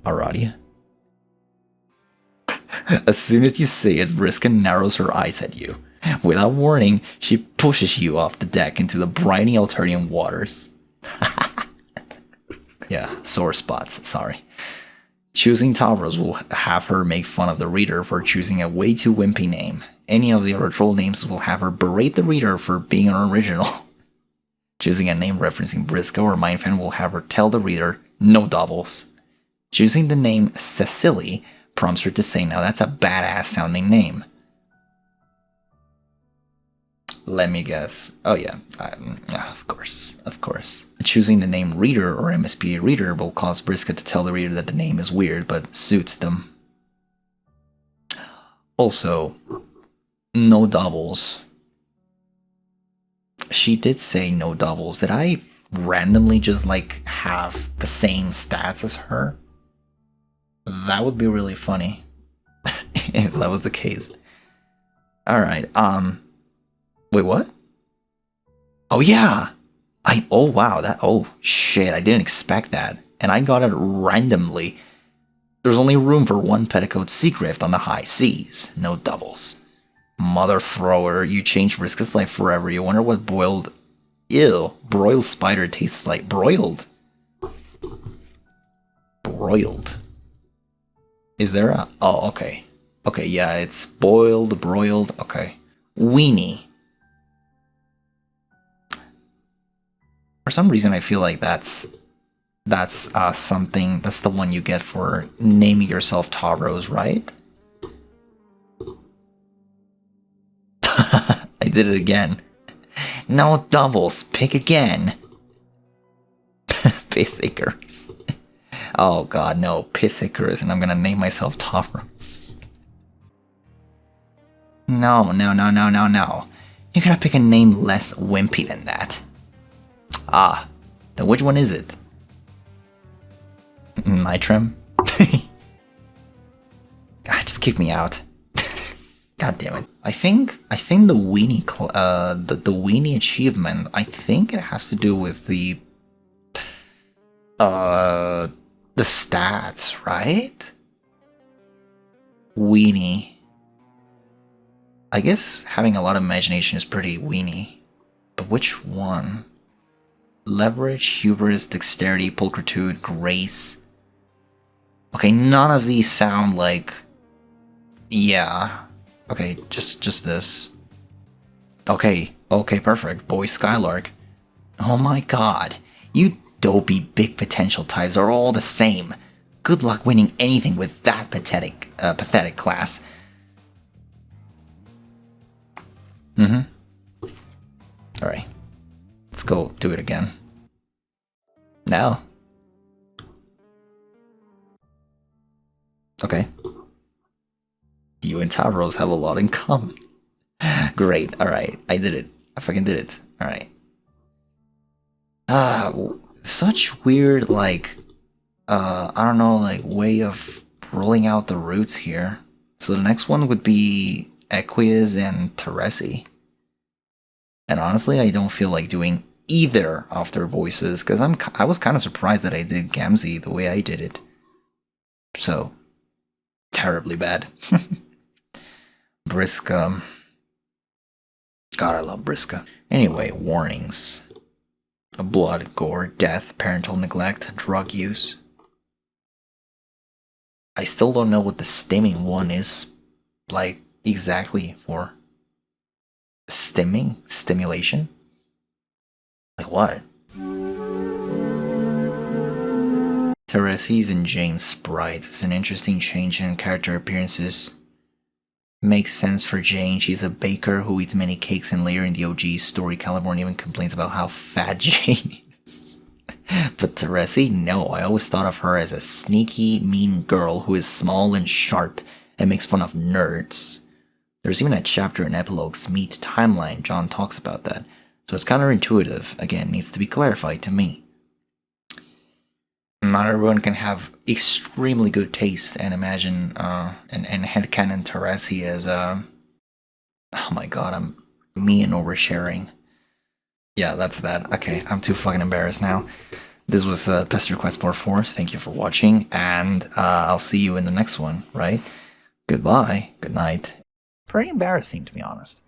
Aradia? As soon as you say it, Vriska narrows her eyes at you. Without warning, she pushes you off the deck into the briny Alternian waters. Yeah, sore spots, sorry. Choosing Tavros will have her make fun of the reader for choosing a way too wimpy name. Any of the other troll names will have her berate the reader for being unoriginal. Choosing a name referencing Vriska or Mindfan will have her tell the reader, no doubles. Choosing the name Cecily prompts her to say, now that's a badass sounding name. Let me guess. Oh yeah, of course. Choosing the name Reader or MSPA Reader will cause Vriska to tell the reader that the name is weird but suits them. Also, no doubles. She did say no doubles. Did I randomly just like have the same stats as her? That would be really funny if that was the case. Alright, wait, what? Oh yeah! Oh wow, oh shit, I didn't expect that. And I got it randomly. There's only room for one petticoat Seagrift on the high seas. No doubles. Mother thrower, you changed Vriska's life forever. You wonder what boiled... Ew, broiled spider tastes like. Broiled? Broiled. Is there a... Oh, okay. Okay, yeah, it's boiled, broiled. Okay. Weenie. For some reason, I feel like that's something. That's the one you get for naming yourself Taros, right? I did it again. No doubles. Pick again. Piss Icarus. Oh god, no. Piss Icarus, and I'm gonna name myself Taros. No, no, no, no, no, no. You gotta pick a name less wimpy than that. Ah, then which one is it? Nitram? God, just kick me out. God damn it. I think the weenie the weenie achievement, I think it has to do with the stats, right? Weenie. I guess having a lot of imagination is pretty weenie. But which one? Leverage, hubris, dexterity, pulchritude, grace. Okay, none of these sound like... Yeah. Okay, just this. Okay, perfect. Boy Skylark. Oh my god. You dopey big potential types are all the same. Good luck winning anything with that pathetic class. Alright. Let's go do it again. Now. Okay. You and Tavros have a lot in common. Great, alright. I did it. I fucking did it. Alright. Such weird, like, I don't know, like, way of rolling out the roots here. So the next one would be Equius and Terezi. And honestly, I don't feel like doing either of their voices, because I was kind of surprised that I did Gamzee the way I did it. So, terribly bad. Vriska. God, I love Vriska. Anyway, warnings. Blood, gore, death, parental neglect, drug use. I still don't know what the stimming one is, like, exactly for. Stimulation? Like what? Terezi's and Jane's sprites is an interesting change in character appearances. Makes sense for Jane. She's a baker who eats many cakes, and later in the OG story, Caliborn even complains about how fat Jane is. But Terezi, no, I always thought of her as a sneaky, mean girl who is small and sharp and makes fun of nerds. There's even a chapter in Epilogue's Meet Timeline, John talks about that. So it's counterintuitive, again, needs to be clarified to me. Not everyone can have extremely good taste and imagine, and headcanon Terezi as, oh my god, I'm me and oversharing. Yeah, that's that. Okay, I'm too fucking embarrassed now. This was Pesterquest Part 4, thank you for watching, and I'll see you in the next one, right? Goodbye, good night. Pretty embarrassing, to be honest.